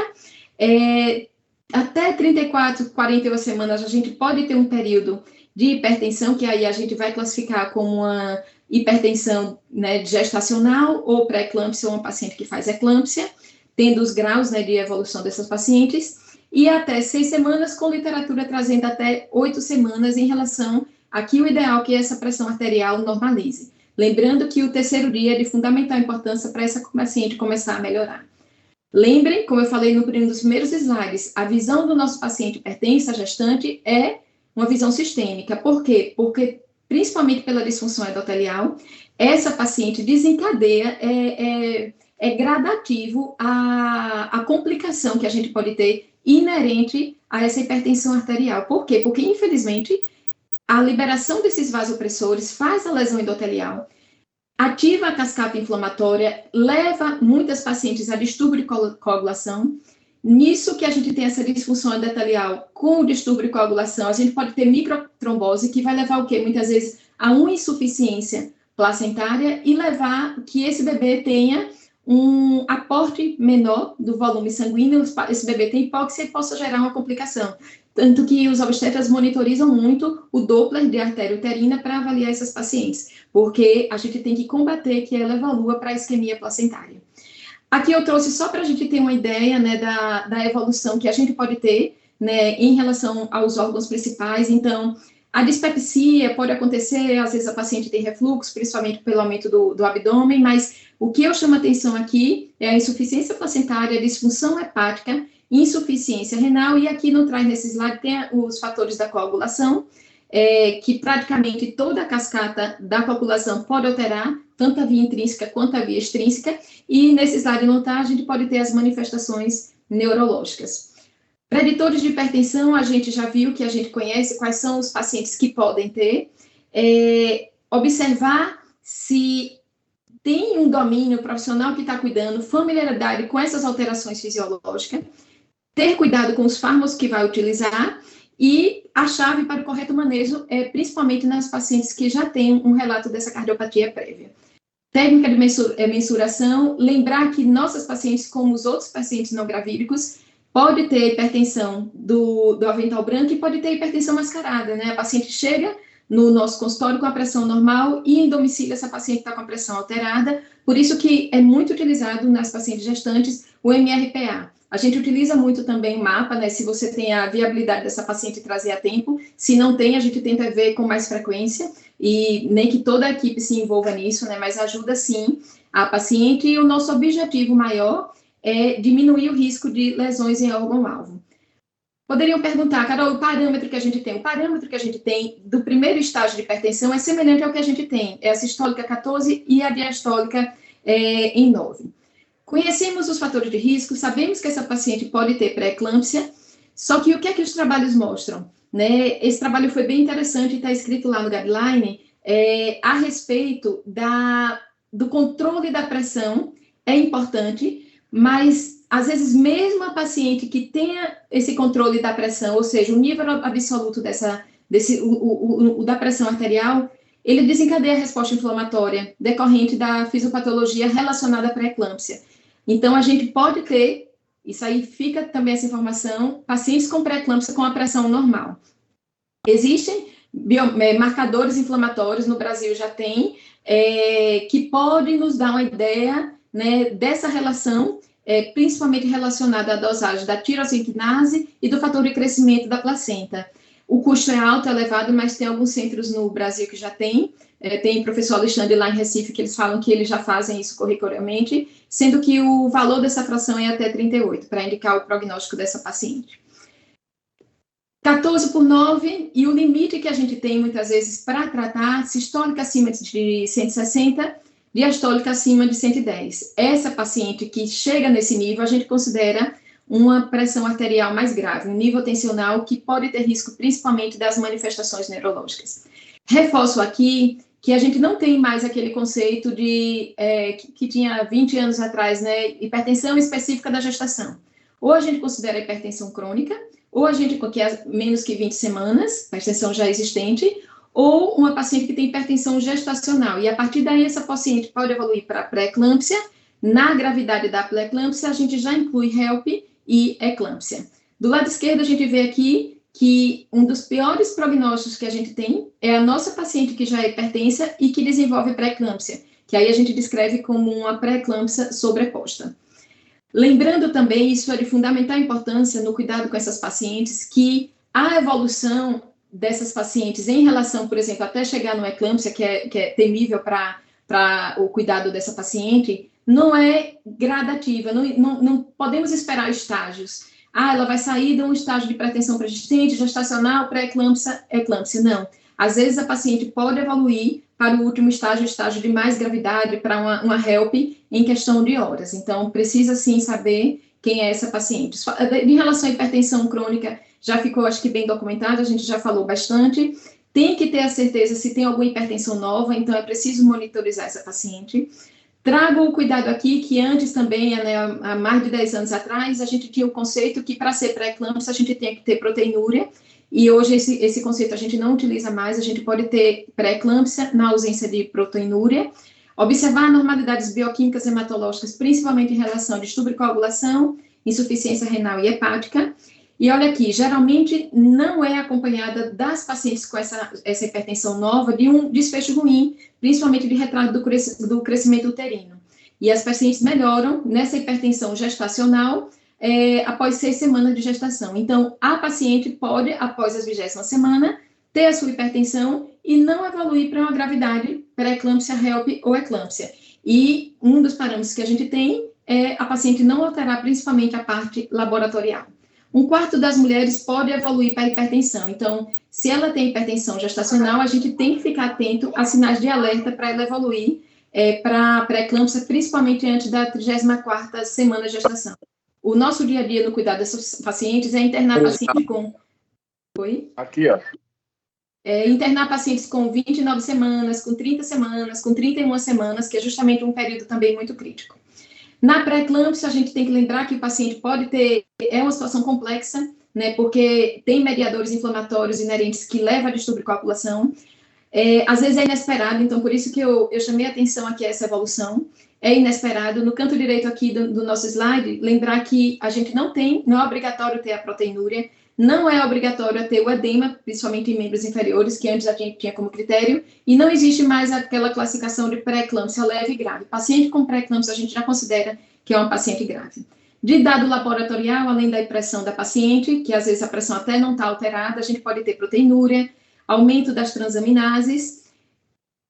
Até 34, 41 semanas, a gente pode ter um período de hipertensão, que aí a gente vai classificar como uma hipertensão, né, gestacional ou pré-eclâmpsia, ou uma paciente que faz eclâmpsia, tendo os graus, né, de evolução dessas pacientes, e até 6 semanas, com literatura trazendo até 8 semanas em relação aqui o ideal que essa pressão arterial normalize. Lembrando que o terceiro dia é de fundamental importância para essa paciente começar a melhorar. Lembrem, como eu falei no dos primeiros slides, a visão do nosso paciente hipertenso, gestante, é uma visão sistêmica. Por quê? Porque, principalmente pela disfunção endotelial, essa paciente desencadeia, é gradativo a complicação que a gente pode ter inerente a essa hipertensão arterial. Por quê? Porque, infelizmente, a liberação desses vasopressores faz a lesão endotelial, ativa a cascata inflamatória, leva muitas pacientes a distúrbio de coagulação. Nisso que a gente tem essa disfunção endotelial com o distúrbio de coagulação, a gente pode ter microtrombose, que vai levar o quê? Muitas vezes a uma insuficiência placentária e levar que esse bebê tenha um aporte menor do volume sanguíneo, esse bebê tem hipóxia e possa gerar uma complicação. Tanto que os obstetras monitorizam muito o Doppler de artéria uterina para avaliar essas pacientes, porque a gente tem que combater que ela evolua para a isquemia placentária. Aqui eu trouxe só para a gente ter uma ideia, né, da evolução que a gente pode ter, né, em relação aos órgãos principais. Então, a dispepsia pode acontecer, às vezes a paciente tem refluxo, principalmente pelo aumento do abdômen, mas o que eu chamo a atenção aqui é a insuficiência placentária, a disfunção hepática, insuficiência renal, e aqui no trás desse slide tem os fatores da coagulação, que praticamente toda a cascata da coagulação pode alterar, tanto a via intrínseca quanto a via extrínseca, e nesse slide não está, a gente pode ter as manifestações neurológicas. Preditores de hipertensão, a gente já viu que a gente conhece quais são os pacientes que podem ter, observar se tem um domínio profissional que está cuidando, familiaridade com essas alterações fisiológicas, ter cuidado com os fármacos que vai utilizar e a chave para o correto manejo é principalmente nas pacientes que já têm um relato dessa cardiopatia prévia. Técnica de mensuração, lembrar que nossas pacientes, como os outros pacientes não gravídicos, pode ter hipertensão do avental branco e pode ter hipertensão mascarada, né? A paciente chega no nosso consultório com a pressão normal e em domicílio essa paciente está com a pressão alterada, por isso que é muito utilizado nas pacientes gestantes o MRPA. A gente utiliza muito também o mapa, né? Se você tem a viabilidade dessa paciente trazer a tempo, se não tem, a gente tenta ver com mais frequência, e nem que toda a equipe se envolva nisso, né? Mas ajuda sim a paciente, e o nosso objetivo maior é diminuir o risco de lesões em órgão-alvo. Poderiam perguntar, Carol, o parâmetro que a gente tem? O parâmetro que a gente tem do primeiro estágio de hipertensão é semelhante ao que a gente tem, é a sistólica 14 e a diastólica em 9. Conhecemos os fatores de risco, sabemos que essa paciente pode ter pré-eclâmpsia, só que o que é que os trabalhos mostram? Né? Esse trabalho foi bem interessante e está escrito lá no guideline, a respeito do controle da pressão, é importante, mas às vezes mesmo a paciente que tenha esse controle da pressão, ou seja, o nível absoluto da pressão arterial, ele desencadeia a resposta inflamatória decorrente da fisiopatologia relacionada à pré-eclâmpsia. Então, a gente pode ter, isso aí fica também essa informação, pacientes com pré-eclâmpsia com a pressão normal. Existem marcadores inflamatórios, no Brasil já tem, que podem nos dar uma ideia, né, dessa relação, principalmente relacionada à dosagem da tirosiquinase e do fator de crescimento da placenta. O custo é alto, é elevado, mas tem alguns centros no Brasil que já tem. Tem o professor Alexandre lá em Recife, que eles falam que eles já fazem isso corriqueiramente, sendo que o valor dessa fração é até 38, para indicar o prognóstico dessa paciente. 14 por 9, e o limite que a gente tem, muitas vezes, para tratar, sistólica acima de 160, diastólica acima de 110. Essa paciente que chega nesse nível, a gente considera uma pressão arterial mais grave, um nível tensional que pode ter risco principalmente das manifestações neurológicas. Reforço aqui que a gente não tem mais aquele conceito de que tinha 20 anos atrás, né, hipertensão específica da gestação. Ou a gente considera hipertensão crônica, ou a gente que é menos que 20 semanas, a hipertensão já existente, ou uma paciente que tem hipertensão gestacional. E a partir daí, essa paciente pode evoluir para pré-eclâmpsia. Na gravidade da pré-eclâmpsia, a gente já inclui HELP e eclâmpsia. Do lado esquerdo, a gente vê aqui que um dos piores prognósticos que a gente tem é a nossa paciente que já é hipertensa e que desenvolve pré-eclâmpsia, que aí a gente descreve como uma pré-eclâmpsia sobreposta. Lembrando também, isso é de fundamental importância no cuidado com essas pacientes, que a evolução dessas pacientes em relação, por exemplo, até chegar no eclâmpsia, que é temível para o cuidado dessa paciente, não é gradativa, não podemos esperar estágios. Ela vai sair de um estágio de pretensão pré-existente, gestacional, pré-eclâmpsia, eclâmpsia. Não. Às vezes a paciente pode evoluir para o último estágio, estágio de mais gravidade, para uma HELP em questão de horas. Então, precisa sim saber quem é essa paciente. Em relação à hipertensão crônica, já ficou, acho que, bem documentado, a gente já falou bastante. Tem que ter a certeza se tem alguma hipertensão nova, então é preciso monitorizar essa paciente. Trago o cuidado aqui que antes também, né, há mais de 10 anos atrás, a gente tinha o conceito que para ser pré-eclâmpsia a gente tinha que ter proteinúria, e hoje esse conceito a gente não utiliza mais, a gente pode ter pré-eclâmpsia na ausência de proteinúria, observar anormalidades bioquímicas hematológicas, principalmente em relação a distúrbio de coagulação, insuficiência renal e hepática. E olha aqui, geralmente não é acompanhada das pacientes com essa hipertensão nova de um desfecho ruim, principalmente de retardo do crescimento uterino. E as pacientes melhoram nessa hipertensão gestacional após 6 semanas de gestação. Então, a paciente pode, após a 20ª semana, ter a sua hipertensão e não evoluir para uma gravidade pré-eclâmpsia, HELP ou eclâmpsia. E um dos parâmetros que a gente tem é a paciente não alterar principalmente a parte laboratorial. 1/4 das mulheres pode evoluir para hipertensão. Então, se ela tem hipertensão gestacional, a gente tem que ficar atento a sinais de alerta para ela evoluir para pré-eclâmpsia, principalmente antes da 34ª semana de gestação. O nosso dia a dia no cuidado dessas pacientes é internar paciente com... Oi? Aqui, ó. internar pacientes com 29 semanas, com 30 semanas, com 31 semanas, que é justamente um período também muito crítico. Na pré-eclâmpsia, a gente tem que lembrar que o paciente pode ter, é uma situação complexa, né, porque tem mediadores inflamatórios inerentes que levam a distúrbio de coagulação. Às vezes é inesperado, então por isso que eu chamei a atenção aqui a essa evolução. É inesperado. No canto direito aqui do nosso slide, lembrar que a gente não é obrigatório ter a proteinúria, não é obrigatório ter o edema, principalmente em membros inferiores, que antes a gente tinha como critério, e não existe mais aquela classificação de pré-eclâmpsia leve e grave. Paciente com pré-eclâmpsia a gente já considera que é um paciente grave. De dado laboratorial, além da pressão da paciente, que às vezes a pressão até não está alterada, a gente pode ter proteinúria, aumento das transaminases.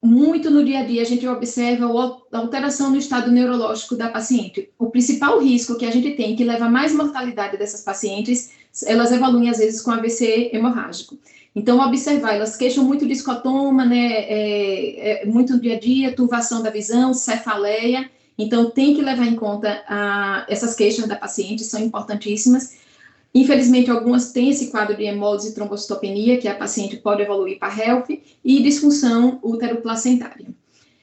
Muito no dia a dia a gente observa a alteração no estado neurológico da paciente. O principal risco que a gente tem, que leva a mais mortalidade dessas pacientes, elas evoluem às vezes com AVC hemorrágico. Então, observar, elas queixam muito de escotoma, né, muito no dia a dia, turvação da visão, cefaleia. Então, tem que levar em conta essas queixas da paciente, são importantíssimas. Infelizmente, algumas têm esse quadro de hemólise e trombocitopenia, que a paciente pode evoluir para HELP, e disfunção útero-placentária.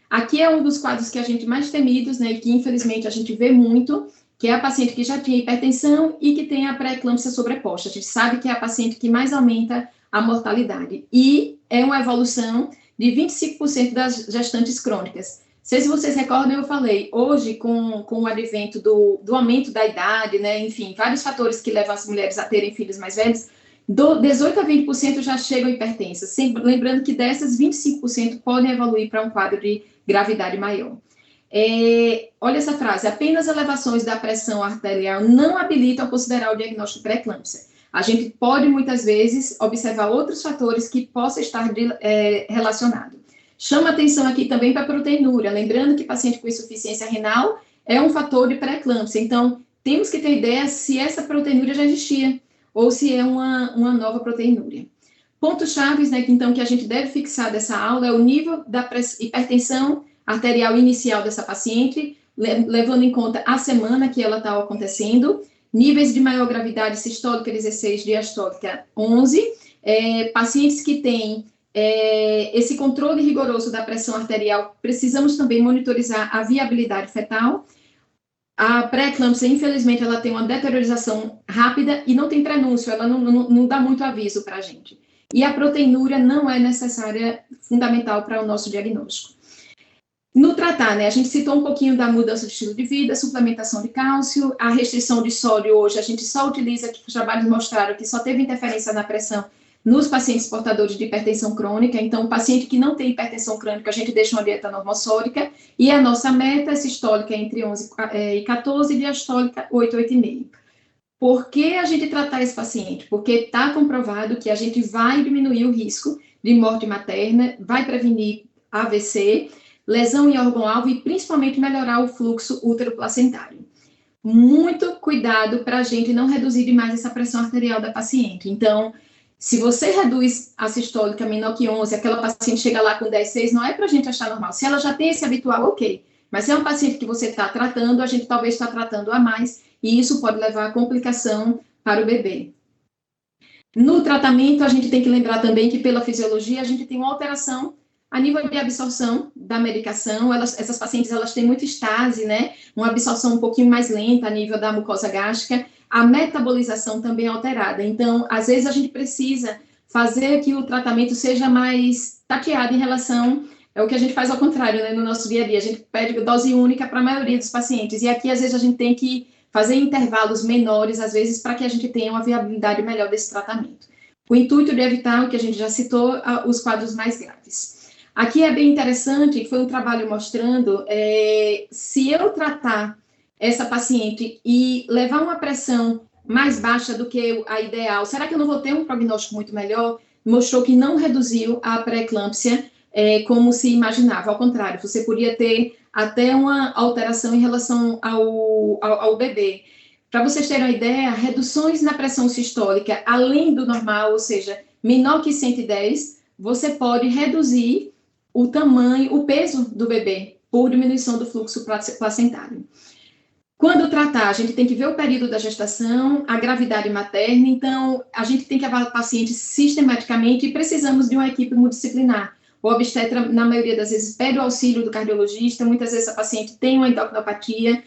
Aqui é um dos quadros que a gente mais temidos, né, e que infelizmente a gente vê muito, que é a paciente que já tinha hipertensão e que tem a pré-eclâmpsia sobreposta. A gente sabe que é a paciente que mais aumenta a mortalidade. E é uma evolução de 25% das gestantes crônicas. Não sei se vocês recordam, eu falei, hoje, com o advento do aumento da idade, né, enfim, vários fatores que levam as mulheres a terem filhos mais velhos, 18 a 20% já chegam hipertensas, lembrando que dessas, 25% podem evoluir para um quadro de gravidade maior. Olha essa frase, apenas elevações da pressão arterial não habilitam a considerar o diagnóstico pré-eclâmpsia. A gente pode, muitas vezes, observar outros fatores que possam estar relacionados. Chama atenção aqui também para a proteinúria, lembrando que paciente com insuficiência renal é um fator de pré-eclâmpsia, então temos que ter ideia se essa proteinúria já existia, ou se é uma nova proteinúria. Pontos chaves, né, então, que a gente deve fixar dessa aula é o nível da hipertensão arterial inicial dessa paciente, levando em conta a semana que ela está acontecendo, níveis de maior gravidade sistólica 16, diastólica 11, pacientes que têm esse controle rigoroso da pressão arterial, precisamos também monitorizar a viabilidade fetal. A pré-eclâmpsia, infelizmente, ela tem uma deteriorização rápida e não tem prenúncio, ela não dá muito aviso para a gente. E a proteinúria não é necessária, fundamental para o nosso diagnóstico. No tratar, né, a gente citou um pouquinho da mudança de estilo de vida, suplementação de cálcio, a restrição de sódio hoje, a gente só utiliza, que os trabalhos mostraram que só teve interferência na pressão nos pacientes portadores de hipertensão crônica. Então, o paciente que não tem hipertensão crônica, a gente deixa uma dieta normossódica, e a nossa meta sistólica é entre 11 e 14, e diastólica 8, 8,5. Por que a gente tratar esse paciente? Porque está comprovado que a gente vai diminuir o risco de morte materna, vai prevenir AVC, lesão em órgão-alvo e principalmente melhorar o fluxo útero-placentário. Muito cuidado para a gente não reduzir demais essa pressão arterial da paciente. Então, se você reduz a sistólica menor que 11, aquela paciente chega lá com 10,6, não é para a gente achar normal. Se ela já tem esse habitual, ok. Mas se é um paciente que você está tratando, a gente talvez está tratando a mais, e isso pode levar a complicação para o bebê. No tratamento, a gente tem que lembrar também que, pela fisiologia, a gente tem uma alteração a nível de absorção da medicação. Essas pacientes, elas têm muita estase, né? Uma absorção um pouquinho mais lenta a nível da mucosa gástrica. A metabolização também é alterada. Então, às vezes, a gente precisa fazer que o tratamento seja mais tateado em relação... É o que a gente faz ao contrário, né, no nosso dia a dia. A gente pede dose única para a maioria dos pacientes. E aqui, às vezes, a gente tem que fazer intervalos menores, às vezes, para que a gente tenha uma viabilidade melhor desse tratamento. O intuito de evitar, o que a gente já citou, os quadros mais graves. Aqui é bem interessante, foi um trabalho mostrando, se eu tratar essa paciente e levar uma pressão mais baixa do que a ideal, será que eu não vou ter um prognóstico muito melhor? Mostrou que não reduziu a pré-eclâmpsia, como se imaginava. Ao contrário, você podia ter até uma alteração em relação ao bebê. Para vocês terem uma ideia, reduções na pressão sistólica, além do normal, ou seja, menor que 110, você pode reduzir o tamanho, o peso do bebê, por diminuição do fluxo placentário. Quando tratar, a gente tem que ver o período da gestação, a gravidade materna, então a gente tem que avaliar o paciente sistematicamente e precisamos de uma equipe multidisciplinar. O obstetra, na maioria das vezes, pede o auxílio do cardiologista, muitas vezes a paciente tem uma endocrinopatia,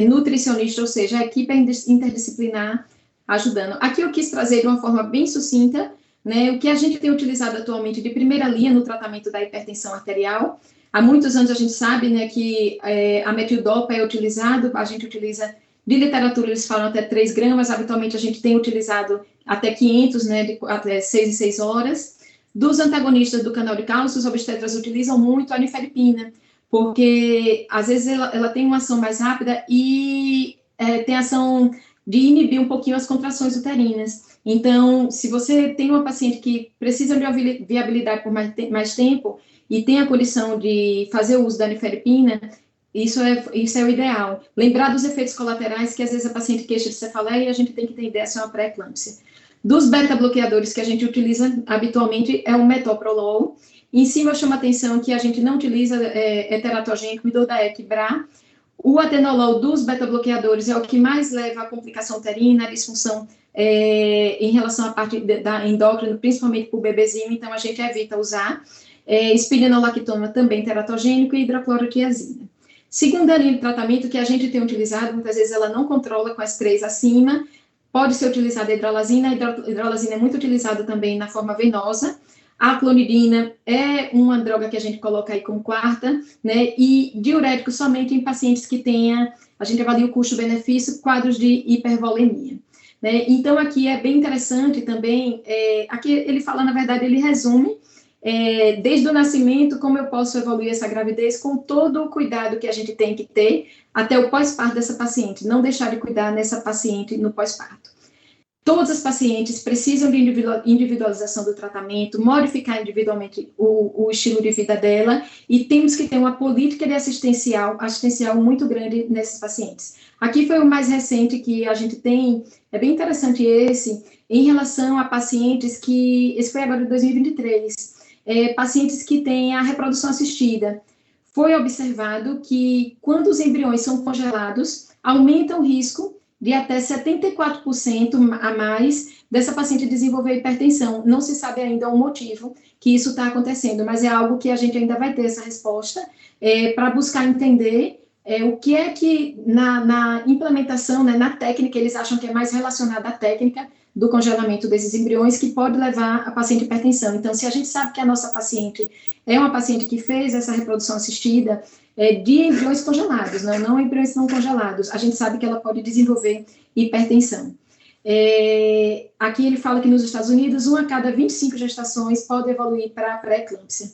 nutricionista, ou seja, a equipe é interdisciplinar ajudando. Aqui eu quis trazer de uma forma bem sucinta, né, o que a gente tem utilizado atualmente de primeira linha no tratamento da hipertensão arterial. Há muitos anos a gente sabe, né, que a metildopa é utilizado, a gente utiliza, de literatura eles falam até 3 gramas, habitualmente a gente tem utilizado até 500, né, até 6 em 6 horas. Dos antagonistas do canal de cálcio, os obstetras utilizam muito a nifedipina, porque às vezes ela tem uma ação mais rápida e tem ação de inibir um pouquinho as contrações uterinas. Então, se você tem uma paciente que precisa de uma viabilidade por mais tempo, e tem a condição de fazer o uso da nifedipina, isso é o ideal. Lembrar dos efeitos colaterais, que às vezes a paciente queixa de cefaleia e a gente tem que ter ideia se é uma pré-eclâmpsia. Dos beta-bloqueadores que a gente utiliza habitualmente é o metoprolol. Em cima eu chamo a atenção que a gente não utiliza teratogênico, midodaec, BRA. O atenolol dos beta-bloqueadores é o que mais leva à complicação uterina, à disfunção em relação à parte da endócrina, principalmente para o bebezinho, então a gente evita usar. Espironolactona também teratogênico e hidroclorotiazina. Segunda linha de tratamento que a gente tem utilizado, muitas vezes ela não controla com as 3 acima, pode ser utilizada a hidralazina é muito utilizada também na forma venosa. A clonidina é uma droga que a gente coloca aí como quarta, né, e diurético somente em pacientes que tenha, a gente avalia o custo-benefício, quadros de hipervolemia. Né? Então, aqui é bem interessante também, aqui ele fala, na verdade, ele resume desde o nascimento, como eu posso evoluir essa gravidez com todo o cuidado que a gente tem que ter até o pós-parto dessa paciente, não deixar de cuidar nessa paciente no pós-parto. Todas as pacientes precisam de individualização do tratamento, modificar individualmente o estilo de vida dela e temos que ter uma política de assistencial muito grande nesses pacientes. Aqui foi o mais recente que a gente tem, é bem interessante em relação a pacientes que, esse foi agora de 2023, pacientes que têm a reprodução assistida. Foi observado que quando os embriões são congelados, aumenta o risco de até 74% a mais dessa paciente desenvolver hipertensão. Não se sabe ainda o motivo que isso está acontecendo, mas é algo que a gente ainda vai ter essa resposta para buscar entender o que é que na implementação, né, na técnica, eles acham que é mais relacionado à técnica do congelamento desses embriões que pode levar a paciente hipertensão. Então, se a gente sabe que a nossa paciente é uma paciente que fez essa reprodução assistida, de embriões congelados, não embriões não congelados, a gente sabe que ela pode desenvolver hipertensão. Aqui ele fala que nos Estados Unidos, 1 a cada 25 gestações pode evoluir para a pré-eclâmpsia.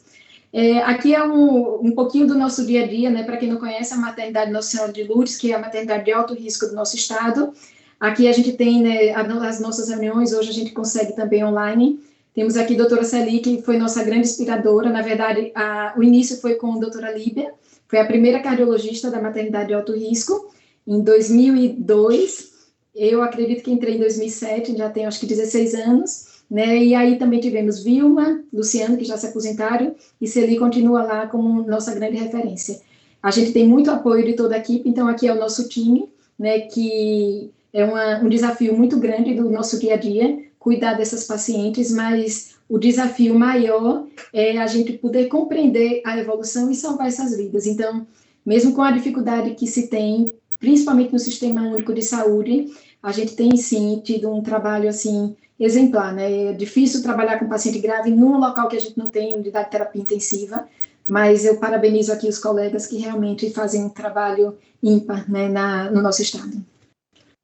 Aqui é um pouquinho do nosso dia a dia, né? Para quem não conhece, a maternidade Nossa Senhora de Lourdes, que é a maternidade de alto risco do nosso estado. Aqui a gente tem, né, as nossas reuniões, hoje a gente consegue também online. Temos aqui a doutora Celi, que foi nossa grande inspiradora. Na verdade, o início foi com a doutora Líbia, foi a primeira cardiologista da maternidade de alto risco, em 2002. Eu acredito que entrei em 2007, já tenho acho que 16 anos. Né? E aí também tivemos Vilma, Luciano, que já se aposentaram, e Celi continua lá como nossa grande referência. A gente tem muito apoio de toda a equipe, então aqui é o nosso time, né, que é um desafio muito grande do nosso dia a dia, cuidar dessas pacientes, mas o desafio maior é a gente poder compreender a evolução e salvar essas vidas. Então, mesmo com a dificuldade que se tem, principalmente no Sistema Único de Saúde, a gente tem, sim, tido um trabalho, assim, exemplar, né? É difícil trabalhar com paciente grave num local que a gente não tem unidade de terapia intensiva, mas eu parabenizo aqui os colegas que realmente fazem um trabalho ímpar, né, no nosso estado.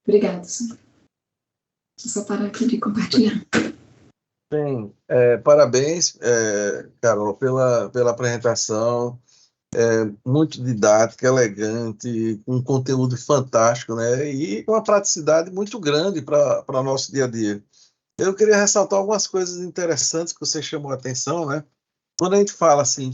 Obrigada. Deixa eu só parar aqui de compartilhar. Bem, parabéns, Carol, pela apresentação, muito didática, elegante, com um conteúdo fantástico, né? E uma praticidade muito grande para o nosso dia a dia. Eu queria ressaltar algumas coisas interessantes que você chamou a atenção, né? Quando a gente fala assim,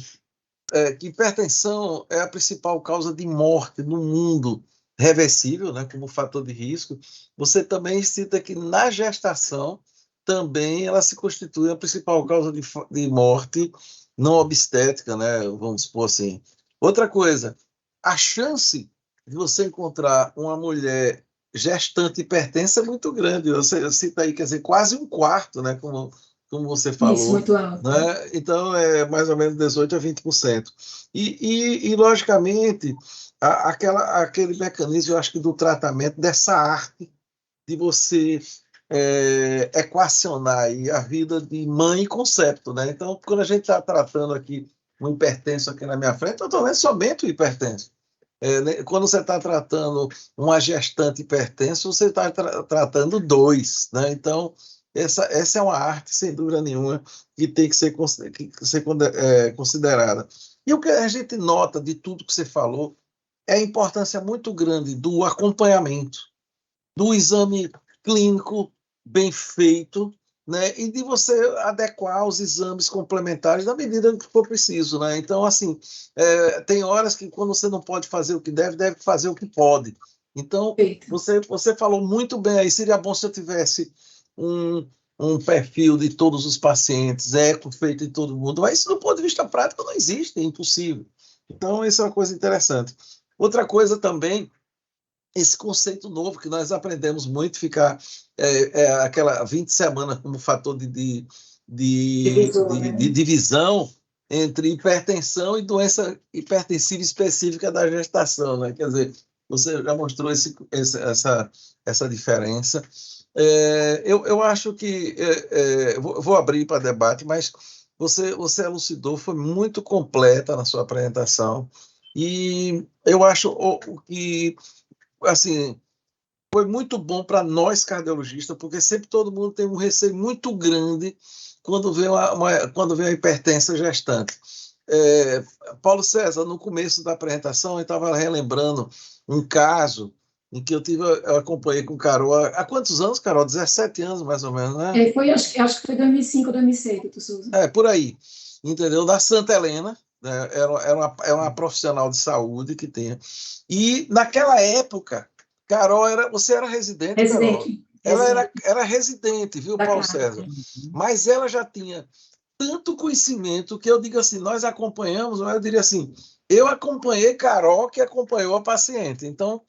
que hipertensão é a principal causa de morte no mundo, reversível, né, como fator de risco, você também cita que na gestação também ela se constitui a principal causa de morte não obstétrica, né, vamos supor assim. Outra coisa, a chance de você encontrar uma mulher gestante hipertensa é muito grande. Você cita aí, quer dizer, quase um quarto, né? Como você Isso, falou, muito alto. né? Então, é mais ou menos 18 a 20%. Logicamente, aquele mecanismo, eu acho que do tratamento, dessa arte de você equacionar aí a vida de mãe e concepto, né? Então, quando a gente está tratando aqui um hipertenso aqui na minha frente, eu estou vendo somente o hipertenso. Né? Quando você está tratando uma gestante hipertensa, você está tratando dois, né? Então, essa é uma arte, sem dúvida nenhuma, que tem que ser considerada. E o que a gente nota de tudo que você falou é a importância muito grande do acompanhamento, do exame clínico bem feito, né? E de você adequar os exames complementares na medida que for preciso, né? Então, assim, tem horas que quando você não pode fazer o que deve fazer o que pode. Então, Perfeito. você falou muito bem aí, seria bom se eu tivesse um, um perfil de todos os pacientes, eco feito em todo mundo, mas isso do ponto de vista prático não existe, é impossível. Então, isso é uma coisa interessante. Outra coisa também, esse conceito novo que nós aprendemos muito, ficar aquela 20 semanas como fator Divisor, né? de divisão entre hipertensão e doença hipertensiva específica da gestação, né? Quer dizer, você já mostrou essa diferença. Eu acho que vou abrir para debate, mas você elucidou, foi muito completa na sua apresentação, e eu acho que assim, foi muito bom para nós cardiologistas, porque sempre todo mundo tem um receio muito grande quando vê quando vê a hipertensão gestante. É, Paulo César, no começo da apresentação, eu estava relembrando um caso em que eu acompanhei com Carol. Há quantos anos, Carol? 17 anos, mais ou menos, né? Acho que foi 2005, 2006, doutor Souza. Por aí. Entendeu? Da Santa Helena, né? Era uma profissional de saúde que tinha. E naquela época, Carol você era residente, Carol. Residente, Ela residente era residente, viu, da Paulo casa. César? Mas ela já tinha tanto conhecimento que eu digo assim, nós acompanhamos, mas eu diria assim, eu acompanhei Carol que acompanhou a paciente. Então,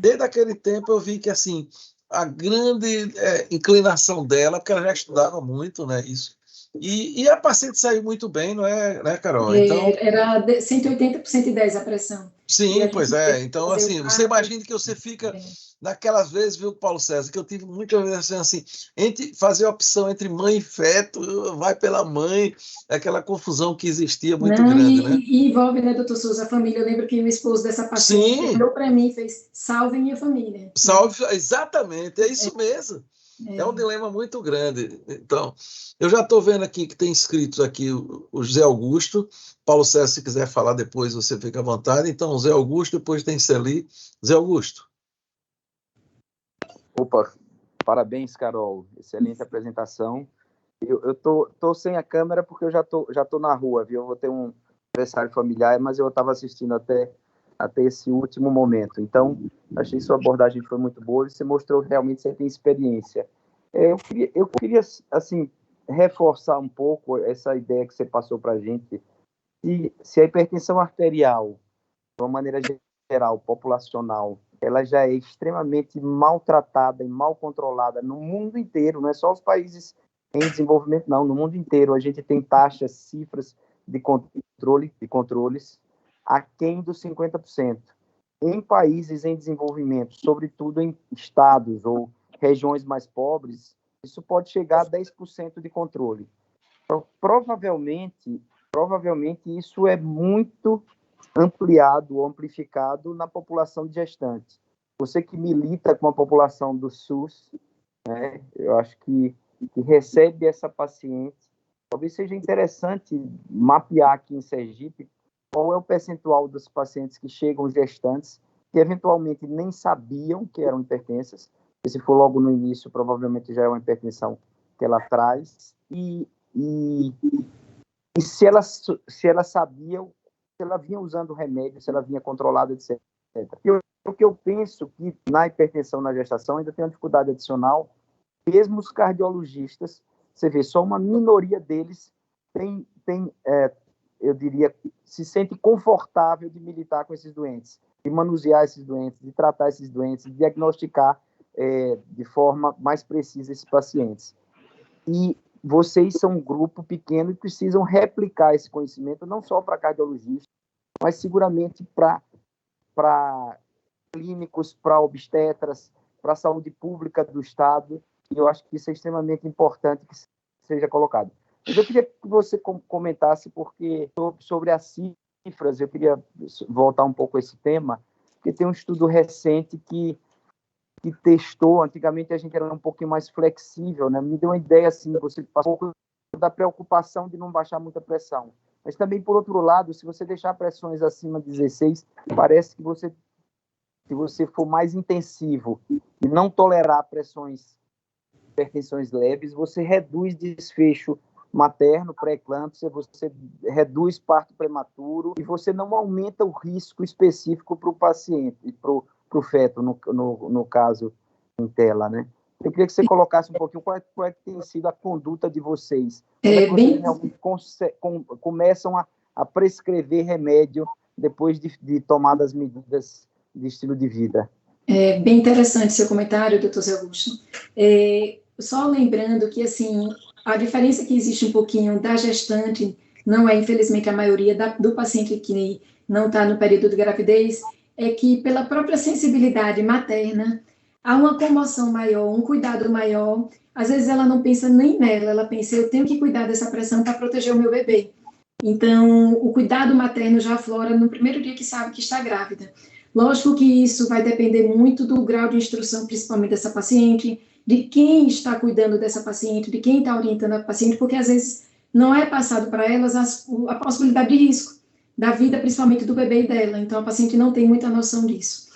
desde aquele tempo eu vi que assim a grande inclinação dela, porque ela já estudava muito, né, isso. E a paciente saiu muito bem, não é, né, Carol? Então, Era 180 por 110 a pressão. E a sim, pois gente é. teve que Então, fazer o assim, você parto. imagina que você fica naquelas vezes, viu, Paulo César, que eu tive muitas vezes assim, entre fazer a opção entre mãe e feto, vai pela mãe, aquela confusão que existia muito Não, grande, né? e envolve, né, doutor Souza, a família. Eu lembro que o esposo dessa paciente Sim, olhou para mim e fez: salve minha família, né? salve, exatamente, é isso mesmo. É um É, dilema muito grande. Então, eu já estou vendo aqui que tem inscritos aqui o José Augusto. Paulo César, se quiser falar depois, você fica à vontade. Então, José Augusto, depois tem Celi. José Augusto. Opa, parabéns, Carol. Excelente apresentação. Eu tô sem a câmera porque eu já tô na rua, viu? Eu vou ter um aniversário familiar, mas eu estava assistindo até esse último momento. Então, achei sua abordagem foi muito boa e você mostrou realmente que você tem experiência. Eu queria, assim, reforçar um pouco essa ideia que você passou para a gente. Se a hipertensão arterial, de uma maneira geral, populacional, ela já é extremamente maltratada e mal controlada no mundo inteiro, não é só os países em desenvolvimento, não, no mundo inteiro a gente tem taxas, cifras de controles aquém dos 50%. Em países em desenvolvimento, sobretudo em estados ou regiões mais pobres, isso pode chegar a 10% de controle. Então, provavelmente isso é muito ampliado ou amplificado na população de gestantes. Você que milita com a população do SUS, né, eu acho que recebe essa paciente, talvez seja interessante mapear aqui em Sergipe qual é o percentual dos pacientes que chegam gestantes que eventualmente nem sabiam que eram hipertensas, se for logo no início, provavelmente já é uma hipertensão que ela traz, e se ela sabia, se ela vinha usando remédio, se ela vinha controlada, etc. O que eu penso que na hipertensão na gestação ainda tem uma dificuldade adicional, mesmo os cardiologistas, você vê, só uma minoria deles tem eu diria, se sente confortável de militar com esses doentes, de manusear esses doentes, de tratar esses doentes, de diagnosticar de forma mais precisa esses pacientes. E vocês são um grupo pequeno e precisam replicar esse conhecimento, não só para cardiologistas, mas seguramente para clínicos, para obstetras, para a saúde pública do Estado, e eu acho que isso é extremamente importante que seja colocado. Mas eu queria que você comentasse sobre as cifras, eu queria voltar um pouco a esse tema, porque tem um estudo recente que testou, antigamente a gente era um pouquinho mais flexível, né? Me deu uma ideia, assim, você passou um pouco da preocupação de não baixar muita pressão. Mas também, por outro lado, se você deixar pressões acima de 16, parece que se você for mais intensivo e não tolerar hipertensões leves, você reduz desfecho materno, pré-eclâmpsia, você reduz parto prematuro e você não aumenta o risco específico para o paciente e para o feto, no caso em tela, né? Eu queria que você colocasse um pouquinho qual é que tem sido a conduta de vocês. Como é que vocês realmente começam a prescrever remédio depois de tomar as medidas de estilo de vida? É bem interessante seu comentário, doutor Zé Augusto. Só lembrando que, assim, a diferença que existe um pouquinho da gestante, não é, infelizmente, a maioria do paciente que não está no período de gravidez, é que, pela própria sensibilidade materna, há uma comoção maior, um cuidado maior. Às vezes ela não pensa nem nela, ela pensa, eu tenho que cuidar dessa pressão para proteger o meu bebê. Então, o cuidado materno já aflora no primeiro dia que sabe que está grávida. Lógico que isso vai depender muito do grau de instrução, principalmente dessa paciente, de quem está cuidando dessa paciente, de quem está orientando a paciente, porque às vezes não é passado para elas a possibilidade de risco da vida, principalmente do bebê e dela. Então, a paciente não tem muita noção disso.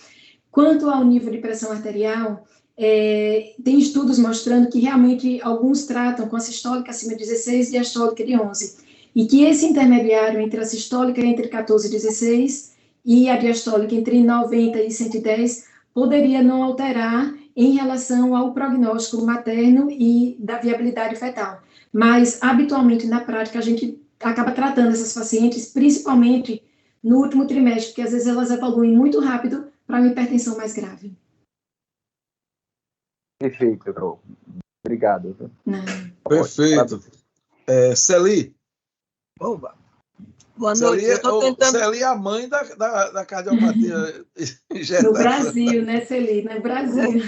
Quanto ao nível de pressão arterial, tem estudos mostrando que realmente alguns tratam com a sistólica acima de 16 e diastólica de 11, e que esse intermediário entre a sistólica entre 14 e 16 e a diastólica entre 90 e 110 poderia não alterar em relação ao prognóstico materno e da viabilidade fetal. Mas, habitualmente, na prática, a gente acaba tratando essas pacientes, principalmente no último trimestre, porque às vezes elas evoluem muito rápido para uma hipertensão mais grave. Perfeito, doutor. Obrigado. Não. Perfeito. Celi. Oba. Boa noite. Eu tô tentando... Celi é a mãe da cardiopatia No Brasil, né, Celi? No Brasil.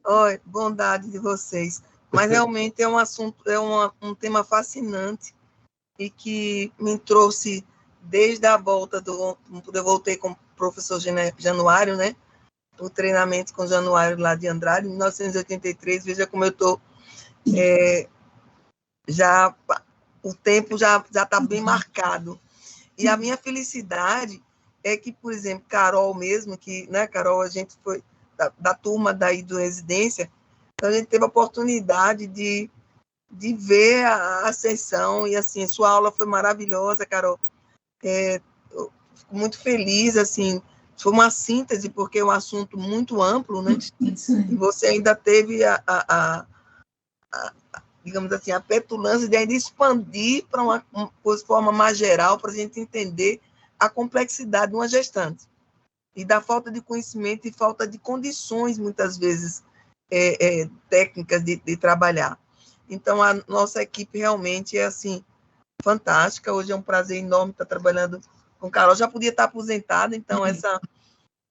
Oi, bondade de vocês. Mas realmente é um assunto, um tema fascinante e que me trouxe desde a volta eu voltei com o professor Januário, né? O treinamento com o Januário lá de Andrade, em 1983. Veja como eu estou já o tempo já está bem marcado. E a minha felicidade é que, por exemplo, Carol mesmo, que, né, Carol, a gente foi da turma daí do residência, então a gente teve a oportunidade de ver a sessão, e assim, sua aula foi maravilhosa, Carol. Eu fico muito feliz, assim, foi uma síntese, porque é um assunto muito amplo, né? E você ainda teve digamos assim, a petulância de ainda expandir para uma forma mais geral, para a gente entender a complexidade de uma gestante. E da falta de conhecimento e falta de condições, muitas vezes, técnicas de trabalhar. Então, a nossa equipe realmente é, assim, fantástica. Hoje é um prazer enorme estar trabalhando com Carol. Já podia estar aposentada, então,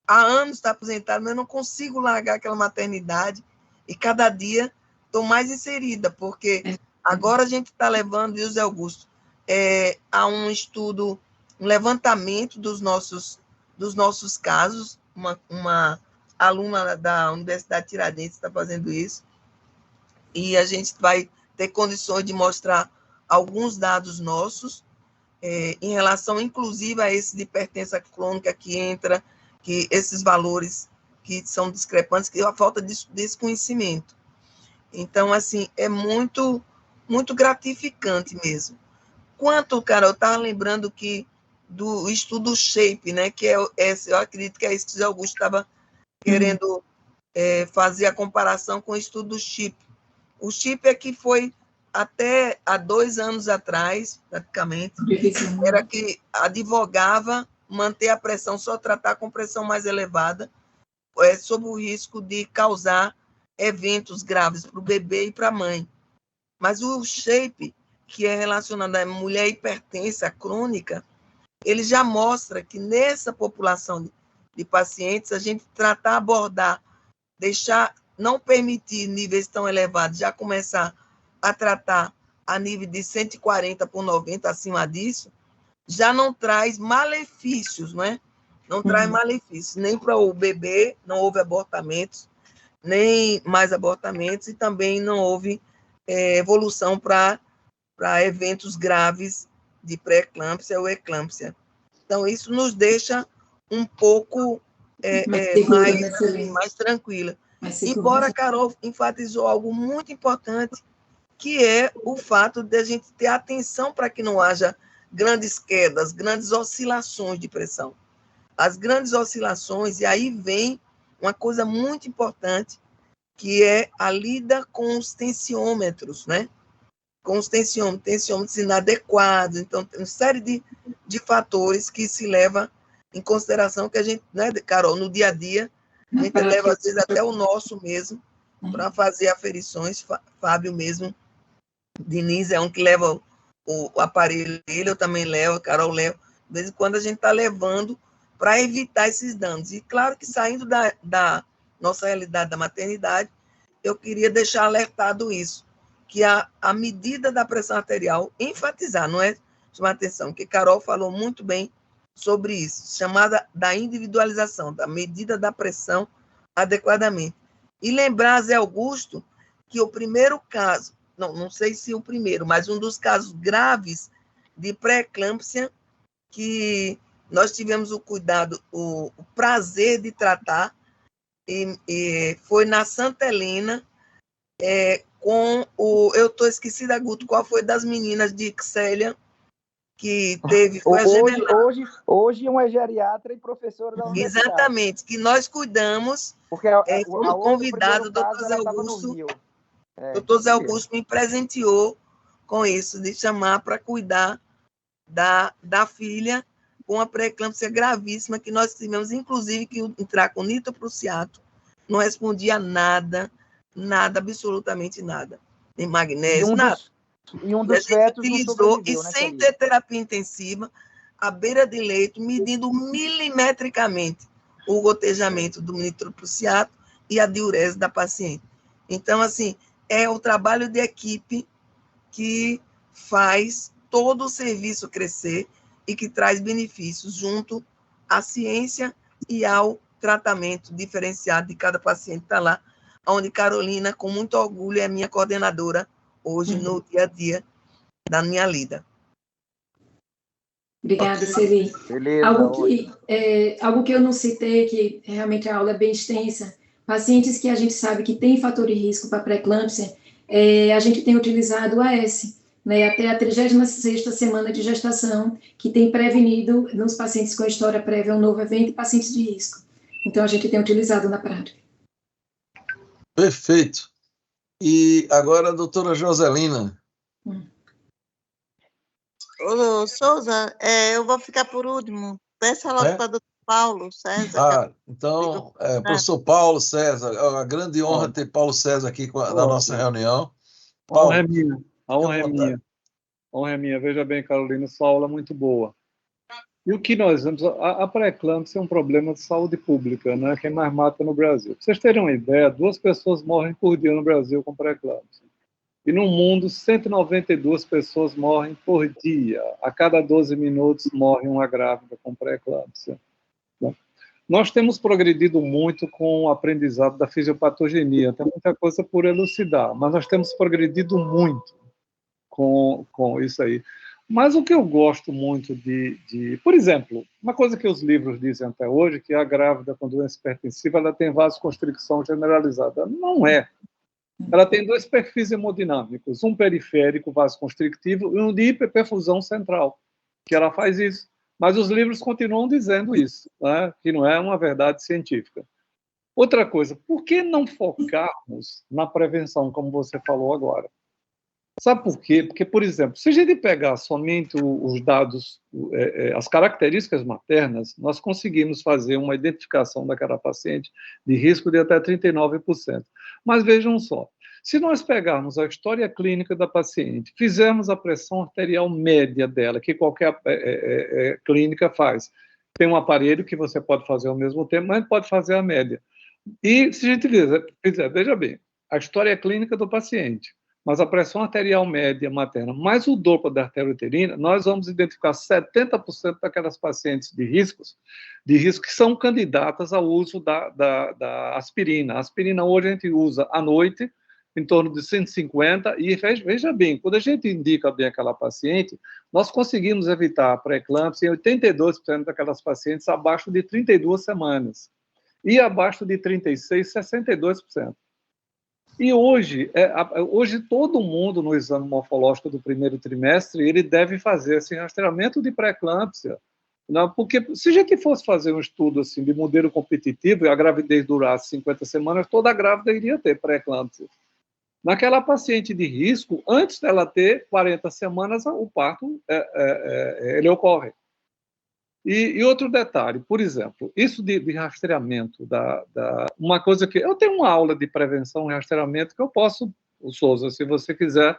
há anos está aposentada, mas eu não consigo largar aquela maternidade, e cada dia estou mais inserida, porque agora a gente está levando, José Augusto, a um estudo, um levantamento dos nossos casos, uma aluna da Universidade Tiradentes está fazendo isso, e a gente vai ter condições de mostrar alguns dados nossos, em relação, inclusive, a esse de hipertensão crônica que entra, que esses valores que são discrepantes, que é a falta desse conhecimento. Então, assim, é muito, muito gratificante mesmo. Quanto, cara, eu estava lembrando do estudo SHAPE, né, que eu acredito que é isso que o Augusto estava querendo fazer a comparação com o estudo SHIP. O SHIP é que foi até há 2 anos atrás, praticamente, era que advogava manter a pressão, só tratar com pressão mais elevada, sob o risco de causar eventos graves para o bebê e para a mãe. Mas o shape, que é relacionado à mulher hipertensa crônica, ele já mostra que nessa população de pacientes, a gente tratar, abordar, deixar, não permitir níveis tão elevados, já começar a tratar a nível de 140/90, acima disso, já não traz malefícios, não é? Não traz malefícios, nem para o bebê, não houve abortamentos, nem mais abortamentos, e também não houve evolução para eventos graves de pré-eclâmpsia ou eclâmpsia. Então, isso nos deixa um pouco mais tranquila. Embora a Carol enfatizou algo muito importante, que é o fato de a gente ter atenção para que não haja grandes quedas, grandes oscilações de pressão. As grandes oscilações, e aí vem uma coisa muito importante, que é a lida com os tensiômetros, né? Com os tensiômetros inadequados. Então, tem uma série de fatores que se leva em consideração, que a gente, né, Carol, no dia a dia, a gente leva, às vezes, até o nosso mesmo, para fazer aferições. Fábio mesmo, Diniz é um que leva o aparelho dele, eu também levo, a Carol leva. De vez em quando a gente está levando para evitar esses danos. E claro que saindo da nossa realidade da maternidade, eu queria deixar alertado isso, que a medida da pressão arterial, enfatizar, não é chamar atenção, que Carol falou muito bem sobre isso, chamada da individualização, da medida da pressão adequadamente. E lembrar, Zé Augusto, que o primeiro caso, não sei se o primeiro, mas um dos casos graves de pré-eclâmpsia que nós tivemos o cuidado, o prazer de tratar, e foi na Santa Helena, com o... Eu estou esquecida, Guto, qual foi das meninas de Xélia que teve... Foi hoje uma geriatra e professora da universidade. Exatamente, que nós cuidamos, porque fomos convidados, o doutor Zé Augusto... Doutor Zé Augusto me presenteou com isso, de chamar para cuidar da filha com uma pré-eclâmpsia gravíssima, que nós tivemos, inclusive, que entrar com nitroprusiato, não respondia nada, absolutamente nada, nem magnésio, nada. E um dos fetos utilizou, e sem ter terapia intensiva, à beira de leito, medindo milimetricamente o gotejamento do nitroprusiato e a diurese da paciente. Então, assim, é o trabalho de equipe que faz todo o serviço crescer e que traz benefícios junto à ciência e ao tratamento diferenciado de cada paciente que está lá, onde Carolina, com muito orgulho, é minha coordenadora hoje no dia a dia da minha lida. Obrigada, Celi. Algo que eu não citei, que realmente a aula é bem extensa, pacientes que a gente sabe que tem fator de risco para pré-eclâmpsia, a gente tem utilizado o AS, né, até a 36ª semana de gestação, que tem prevenido nos pacientes com história prévia um novo evento e pacientes de risco. Então, a gente tem utilizado na prática. Perfeito. E agora a doutora Joselina. Ô, Souza, eu vou ficar por último. Peça logo para o doutor Paulo César. Então, professor Paulo César, é uma grande honra ter Paulo César aqui na nossa reunião. Paulo, a honra é minha. A honra é minha. Veja bem, Carolina, sua aula é muito boa. E o que nós vemos, a pré-eclâmpsia é um problema de saúde pública, né? Quem mais mata no Brasil. Para vocês terem uma ideia, 2 pessoas morrem por dia no Brasil com pré-eclâmpsia. E no mundo, 192 pessoas morrem por dia. A cada 12 minutos morre uma grávida com pré-eclâmpsia. Nós temos progredido muito com o aprendizado da fisiopatogenia. Tem muita coisa por elucidar, mas nós temos progredido muito com isso aí. Mas o que eu gosto muito por exemplo, uma coisa que os livros dizem até hoje, que a grávida com doença hipertensiva ela tem vasoconstricção generalizada. Não é. Ela tem 2 perfis hemodinâmicos, um periférico vasoconstrictivo e um de hiperperfusão central, que ela faz isso. Mas os livros continuam dizendo isso, né? Que não é uma verdade científica. Outra coisa, por que não focarmos na prevenção, como você falou agora? Sabe por quê? Porque, por exemplo, se a gente pegar somente os dados, as características maternas, nós conseguimos fazer uma identificação daquela paciente de risco de até 39%. Mas vejam só, se nós pegarmos a história clínica da paciente, fizermos a pressão arterial média dela, que qualquer clínica faz, tem um aparelho que você pode fazer ao mesmo tempo, mas pode fazer a média. E se a gente fizer, veja bem, a história clínica do paciente, mas a pressão arterial média materna, mais o Doppler da artéria uterina, nós vamos identificar 70% daquelas pacientes de risco que são candidatas ao uso da aspirina. A aspirina hoje a gente usa à noite, em torno de 150, e veja bem, quando a gente indica bem aquela paciente, nós conseguimos evitar a pré-eclâmpsia em 82% daquelas pacientes abaixo de 32 semanas, e abaixo de 36, 62%. E hoje todo mundo no exame morfológico do primeiro trimestre, ele deve fazer esse rastreamento de pré-eclâmpsia, né? Porque se a gente fosse fazer um estudo assim, de modelo competitivo e a gravidez durasse 50 semanas, toda grávida iria ter pré-eclâmpsia. Naquela paciente de risco, antes dela ter 40 semanas, o parto ele ocorre. E outro detalhe, por exemplo, isso de rastreamento, uma coisa que... Eu tenho uma aula de prevenção e rastreamento que eu posso, Souza, se você quiser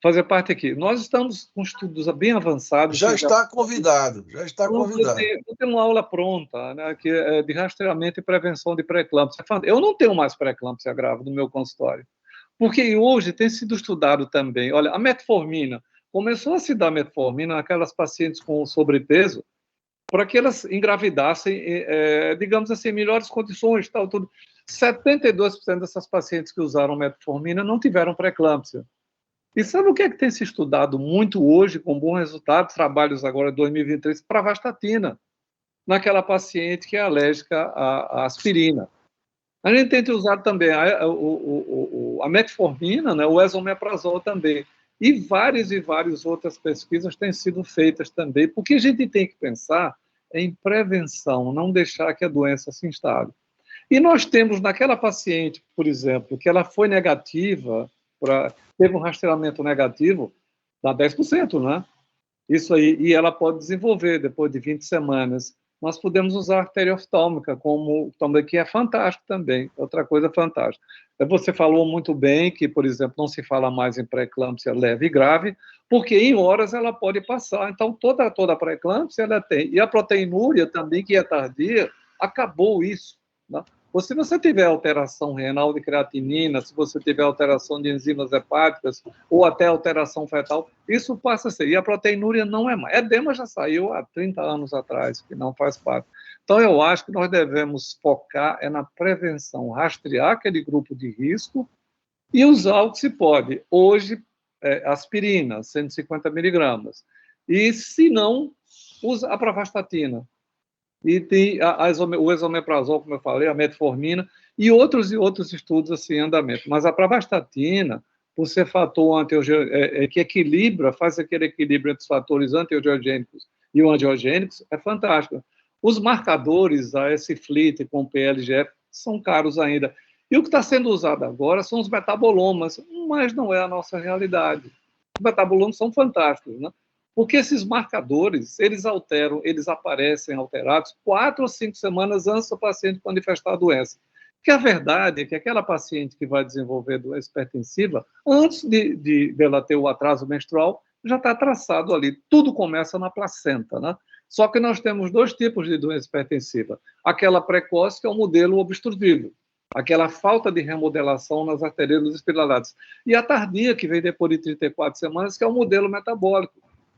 fazer parte aqui. Nós estamos com estudos bem avançados. Já está convidado. Eu tenho uma aula pronta, né, que é de rastreamento e prevenção de pré-eclâmpsia. Eu não tenho mais pré-eclâmpsia grave no meu consultório, porque hoje tem sido estudado também. Olha, a metformina, começou a se dar metformina naquelas pacientes com sobrepeso, para que elas engravidassem, digamos assim, em melhores condições, tal, tudo. 72% dessas pacientes que usaram metformina não tiveram pré-eclâmpsia. E sabe o que é que tem se estudado muito hoje, com bom resultado, trabalhos agora de 2023, pravastatina, naquela paciente que é alérgica à aspirina. A gente tem usado também a metformina, né, o esomeprazol também. E várias outras pesquisas têm sido feitas também, porque a gente tem que pensar em prevenção, não deixar que a doença se instale. E nós temos naquela paciente, por exemplo, que ela foi negativa, teve um rastreamento negativo, dá 10%, né? Isso aí, e ela pode desenvolver depois de 20 semanas. Nós podemos usar a artéria oftálmica, que é fantástico também, outra coisa fantástica. Você falou muito bem que, por exemplo, não se fala mais em pré-eclâmpsia leve e grave, porque em horas ela pode passar. Então, toda a pré-eclâmpsia ela tem. E a proteinúria também, que é tardia, acabou isso, né? Se você tiver alteração renal de creatinina, se você tiver alteração de enzimas hepáticas ou até alteração fetal, isso passa a ser. E a proteinúria não é mais. Edema já saiu há 30 anos atrás, que não faz parte. Então, eu acho que nós devemos focar na prevenção, rastrear aquele grupo de risco e usar o que se pode. Hoje, aspirina, 150 miligramas. E, se não, usa a pravastatina. E tem o esomeprazol, como eu falei, a metformina, e outros estudos assim, em andamento. Mas a pravastatina, por ser fator que equilibra, faz aquele equilíbrio entre os fatores antiangiogênicos e o angiogênicos, é fantástico. Os marcadores, a S-FLIT com o PLGF, são caros ainda. E o que está sendo usado agora são os metabolomas, mas não é a nossa realidade. Os metabolomas são fantásticos, né? Porque esses marcadores, eles aparecem alterados 4 ou 5 semanas antes do paciente manifestar a doença. Porque a verdade é que aquela paciente que vai desenvolver doença hipertensiva, antes dela ter o atraso menstrual, já está traçado ali. Tudo começa na placenta, né? Só que nós temos 2 tipos de doença hipertensiva. Aquela precoce, que é o modelo obstrutivo, aquela falta de remodelação nas arteriolas espiraladas. E a tardia, que vem depois de 34 semanas, que é o modelo metabólico.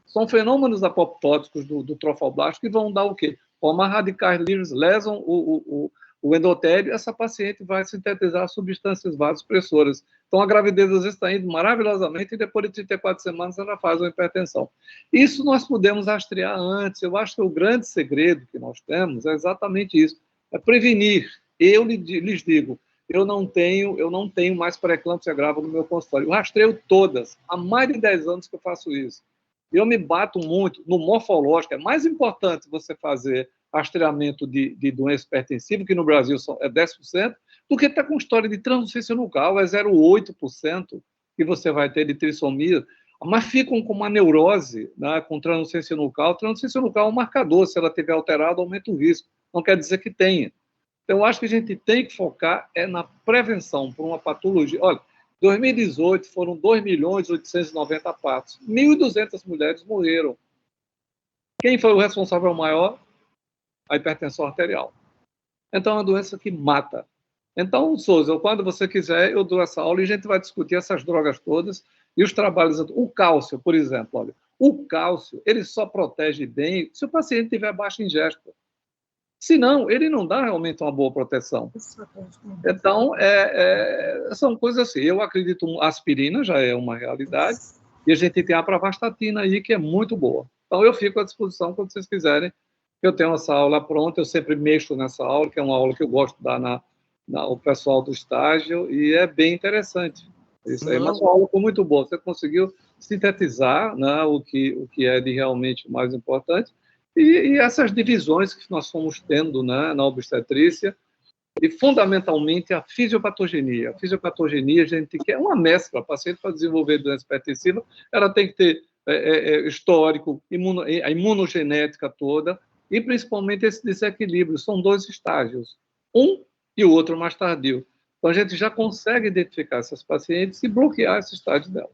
São fenômenos apoptóticos do trofoblasto que vão dar o quê? Como as radicais livres lesam o endotélio, essa paciente vai sintetizar substâncias vasopressoras. Então, a gravidez às vezes está indo maravilhosamente e depois de 34 semanas ela faz uma hipertensão. Isso nós podemos rastrear antes. Eu acho que o grande segredo que nós temos é exatamente isso, é prevenir. Eu lhes digo, eu não tenho mais pré-eclâmpsia grave no meu consultório. Eu rastreio todas. Há mais de 10 anos que eu faço isso. Eu me bato muito no morfológico. É mais importante você fazer rastreamento de doença hipertensiva, que no Brasil é 10%, do que estar com história de translucência nucal, é 0,8%. que você vai ter de trissomia, mas ficam com uma neurose, né, com translucência nucal. Translucência nucal é um marcador, se ela tiver alterado, aumenta o risco. Não quer dizer que tenha. Então, eu acho que a gente tem que focar na prevenção por uma patologia. Olha, em 2018 foram 2.890.000 partos. 1.200 mulheres morreram. Quem foi o responsável maior? A hipertensão arterial. Então, é uma doença que mata. Então, Souza, quando você quiser, eu dou essa aula e a gente vai discutir essas drogas todas e os trabalhos. O cálcio, por exemplo, olha, o cálcio, ele só protege bem se o paciente tiver baixa ingesta. Senão, ele não dá realmente uma boa proteção. Então, são coisas assim. Eu acredito que a aspirina já é uma realidade e a gente tem a pravastatina aí, que é muito boa. Então, eu fico à disposição quando vocês quiserem. Eu tenho essa aula pronta, eu sempre mexo nessa aula, que é uma aula que eu gosto de dar o pessoal do estágio, e é bem interessante. Isso aí, mas uma aula foi muito boa. Você conseguiu sintetizar, né, o que é de realmente mais importante, e essas divisões que nós fomos tendo, né, na obstetrícia, e fundamentalmente a fisiopatogenia. A fisiopatogenia, a gente quer uma mescla. A paciente, para desenvolver doença hipertensiva, ela tem que ter histórico, a imunogenética toda, e principalmente esse desequilíbrio. São 2 estágios, um e o outro mais tardio. Então, a gente já consegue identificar essas pacientes e bloquear esse estágio dela.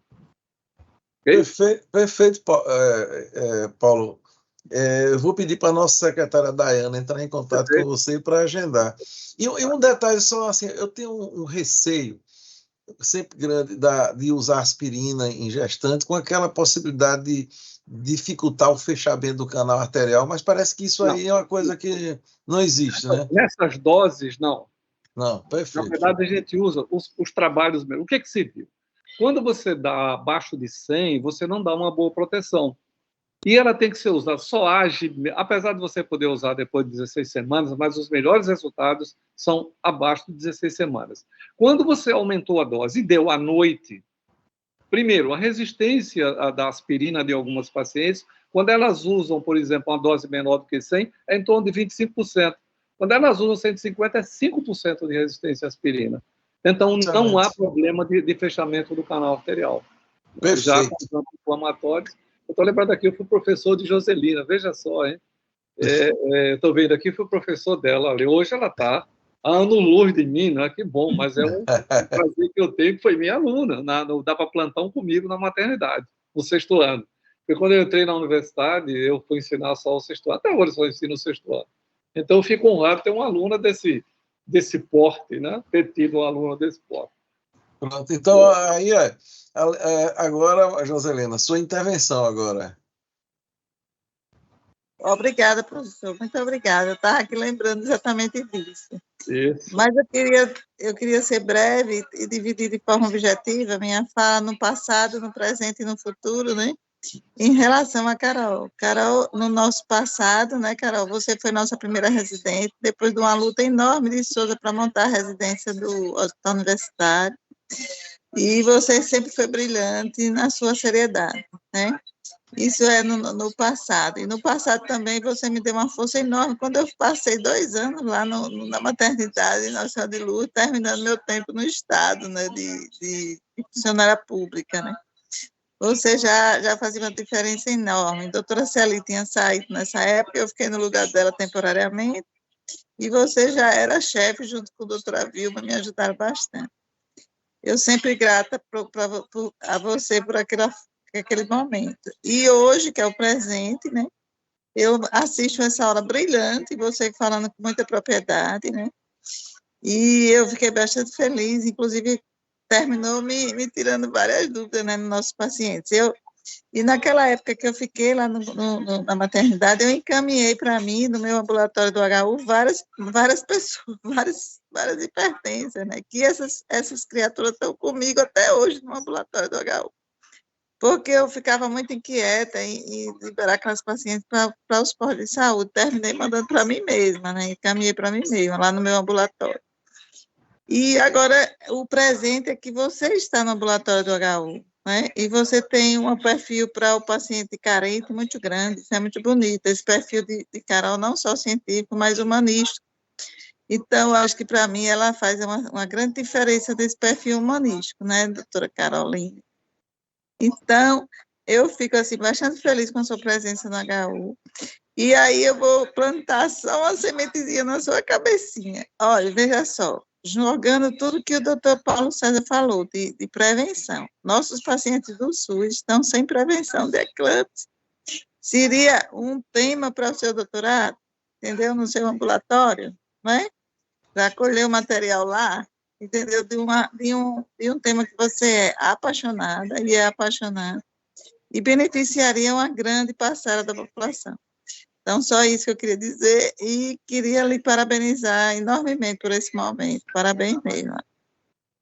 Okay? Perfeito, Paulo. Eu vou pedir para a nossa secretária Daiana entrar em contato com você para agendar. E um detalhe só, assim, eu tenho um receio sempre grande de usar aspirina em gestante, com aquela possibilidade de dificultar o fechamento do canal arterial, mas parece que isso aí é uma coisa que não existe, né? Nessas doses, não. Não, perfeito. Na verdade, a gente usa os trabalhos mesmo. O que se viu? Quando você dá abaixo de 100, você não dá uma boa proteção. E ela tem que ser usada, só age, apesar de você poder usar depois de 16 semanas, mas os melhores resultados são abaixo de 16 semanas. Quando você aumentou a dose e deu à noite, primeiro, a resistência da aspirina de algumas pacientes, quando elas usam, por exemplo, uma dose menor do que 100, é em torno de 25%. Quando elas usam 150, é 5% de resistência à aspirina. Então, não há problema de fechamento do canal arterial. Perfeito. Já com os anti-inflamatórios. Eu estou lembrando aqui, eu fui professor de Joselina, veja só, hein? Estou vendo aqui, fui professor dela ali. Hoje ela está a ano-luz de mim, né? Que bom, mas é um prazer que eu tenho, que foi minha aluna, dá para plantão comigo na maternidade, no 6º ano. Porque quando eu entrei na universidade, eu fui ensinar só o 6º ano, até agora eu só ensino o 6º ano. Então, eu fico honrado de ter uma aluna desse porte, né? Ter tido uma aluna desse porte. Pronto, então, aí, agora, Joselina, sua intervenção agora. Obrigada, professor, muito obrigada. Eu estava aqui lembrando exatamente disso. Isso. Mas eu queria ser breve e dividir de forma objetiva a minha fala no passado, no presente e no futuro, né? Em relação a Carol. Carol, no nosso passado, né, Carol, você foi nossa primeira residente, depois de uma luta enorme de Souza para montar a residência do Hospital Universitário, e você sempre foi brilhante na sua seriedade, né? Isso é no passado. E no passado também você me deu uma força enorme. Quando eu passei 2 anos lá na maternidade Nossa de Luz, terminando meu tempo no Estado, né, de funcionária pública, né? Você já fazia uma diferença enorme. A doutora Celi tinha saído nessa época, eu fiquei no lugar dela temporariamente, e você já era chefe, junto com a doutora Vilma, me ajudaram bastante. Eu sempre grata a você por aquele momento. E hoje, que é o presente, né, eu assisto essa aula brilhante, você falando com muita propriedade, né, e eu fiquei bastante feliz, inclusive terminou me tirando várias dúvidas, né, nos nossos pacientes. E naquela época que eu fiquei lá na maternidade, eu encaminhei para mim, no meu ambulatório do HU, várias pessoas, várias hipertensas, né? Que essas criaturas estão comigo até hoje no ambulatório do HU. Porque eu ficava muito inquieta em liberar aquelas pacientes para os postos de saúde. Terminei mandando para mim mesma, né? Encaminhei para mim mesma, lá no meu ambulatório. E agora, o presente é que você está no ambulatório do HU, né? E você tem um perfil para o paciente carente muito grande, isso é muito bonito, esse perfil de Carol não só científico, mas humanístico. Então, eu acho que, para mim, ela faz uma grande diferença desse perfil humanístico, né, doutora Carolina? Então, eu fico, assim, bastante feliz com a sua presença no HU. E aí eu vou plantar só uma sementezinha na sua cabecinha. Olha, veja só, jogando tudo que o doutor Paulo César falou de prevenção. Nossos pacientes do SUS estão sem prevenção de eclâmpsia. Seria um tema para o seu doutorado, entendeu? No seu ambulatório, não é? Para colher o material lá, entendeu? De um tema que você é apaixonada e é apaixonada, e beneficiaria uma grande parcela da população. Então, só isso que eu queria dizer, e queria lhe parabenizar enormemente por esse momento. Parabéns mesmo.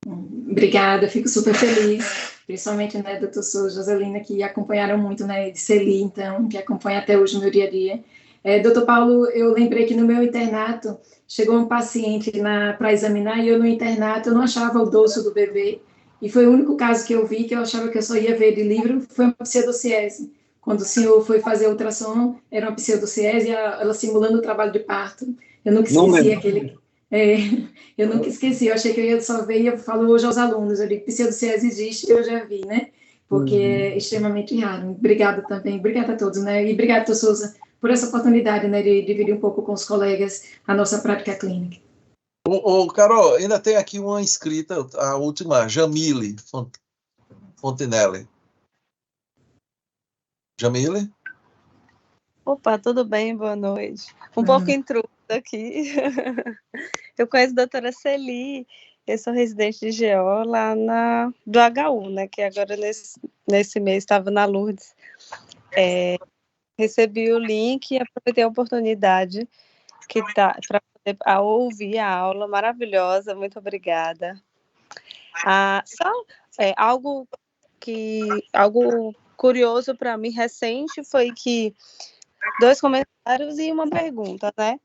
Obrigada, fico super feliz, principalmente, né, doutor Souza, Joselina, que acompanharam muito, né, de Celi, então, que acompanha até hoje o meu dia a dia. Doutor Paulo, eu lembrei que no meu internato, chegou um paciente para examinar, e eu no internato, eu não achava o dorso do bebê, e foi o único caso que eu vi, que eu achava que eu só ia ver de livro, foi uma pseudociese. Quando o senhor foi fazer ultrassom, era uma pseudociese, ela simulando o trabalho de parto. Eu nunca esqueci aquele... eu nunca esqueci, eu achei que eu ia só ver e eu falo hoje aos alunos, eu digo, pseudociese existe, eu já vi, né? Porque é extremamente raro. Obrigada também, obrigada a todos, né? E obrigada, doutor Souza, por essa oportunidade, né, de dividir um pouco com os colegas a nossa prática clínica. Carol, ainda tem aqui uma inscrita, a última, Jamile Fontinelli. Jamile? Opa, tudo bem? Boa noite. Um pouco intrusa aqui. Eu conheço a doutora Celi, eu sou residente de GO lá do HU, né, que agora nesse mês estava na Lourdes. Recebi o link e aproveitei a oportunidade para poder ouvir a aula maravilhosa, muito obrigada. Algo curioso para mim, recente, foi que 2 comentários e uma pergunta, né?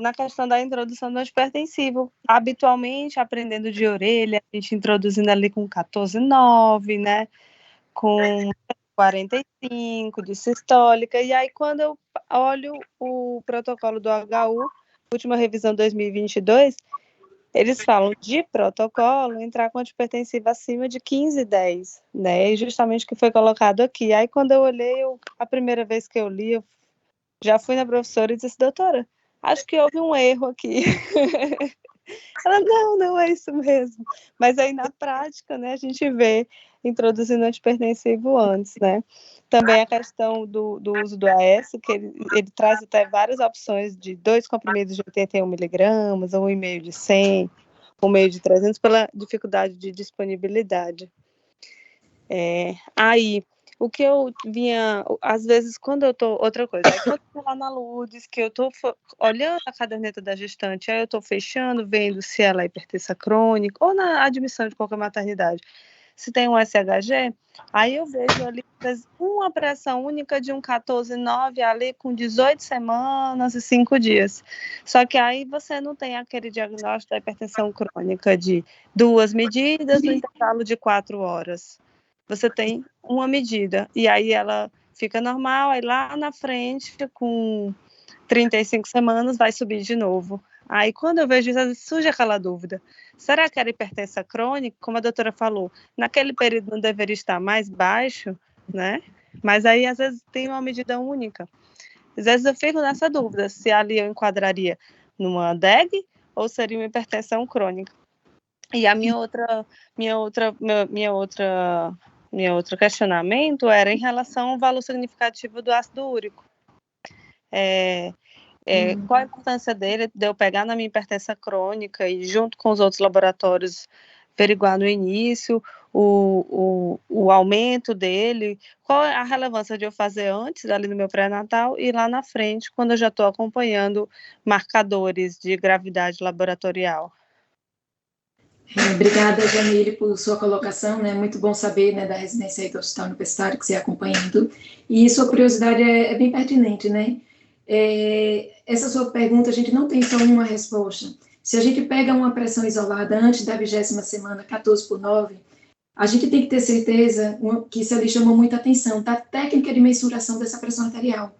Na questão da introdução do antipertensivo, habitualmente aprendendo de orelha, a gente introduzindo ali com 14,9, né, com 45 de sistólica, e aí quando eu olho o protocolo do HU, última revisão 2022, eles falam de protocolo entrar com antipertensivo acima de 15,10, né, e justamente o que foi colocado aqui. Aí quando eu olhei, a primeira vez que eu li, eu já fui na professora e disse, doutora, acho que houve um erro aqui. Ela, não é isso mesmo. Mas aí, na prática, né, a gente vê introduzindo antipertensivo antes, né? Também a questão do uso do AS, que ele traz até várias opções de 2 comprimidos de 81 miligramas, 1,5 de 100, 1,5 de 300, pela dificuldade de disponibilidade. Aí, o que eu vinha, às vezes, quando eu tô, outra coisa, aí quando eu tô lá na Lourdes, que eu tô olhando a caderneta da gestante, aí eu tô fechando, vendo se ela é hipertensa crônica, ou na admissão de qualquer maternidade, se tem um SHG, aí eu vejo ali uma pressão única de um 14,9 ali com 18 semanas e 5 dias. Só que aí você não tem aquele diagnóstico da hipertensão crônica de 2 medidas no intervalo de 4 horas. Você tem uma medida, e aí ela fica normal, aí lá na frente, com 35 semanas, vai subir de novo. Aí quando eu vejo isso, surge aquela dúvida, será que era hipertensa crônica? Como a doutora falou, naquele período não deveria estar mais baixo, né? Mas aí às vezes tem uma medida única. Às vezes eu fico nessa dúvida, se ali eu enquadraria numa DEG ou seria uma hipertensão crônica. E a minha outro questionamento era em relação ao valor significativo do ácido úrico. Qual a importância dele, de eu pegar na minha hipertensão crônica e, junto com os outros laboratórios, averiguar no início o aumento dele? Qual é a relevância de eu fazer antes, ali no meu pré-natal, e lá na frente, quando eu já estou acompanhando marcadores de gravidade laboratorial? Obrigada, Jamile, por sua colocação, né? Muito bom saber, né, da residência aí do Hospital Universitário que você é acompanhando. E sua curiosidade é bem pertinente, né? Essa sua pergunta, a gente não tem só uma resposta. Se a gente pega uma pressão isolada antes da 20ª semana, 14/9, a gente tem que ter certeza que isso ali chamou muita atenção, da técnica de mensuração dessa pressão arterial.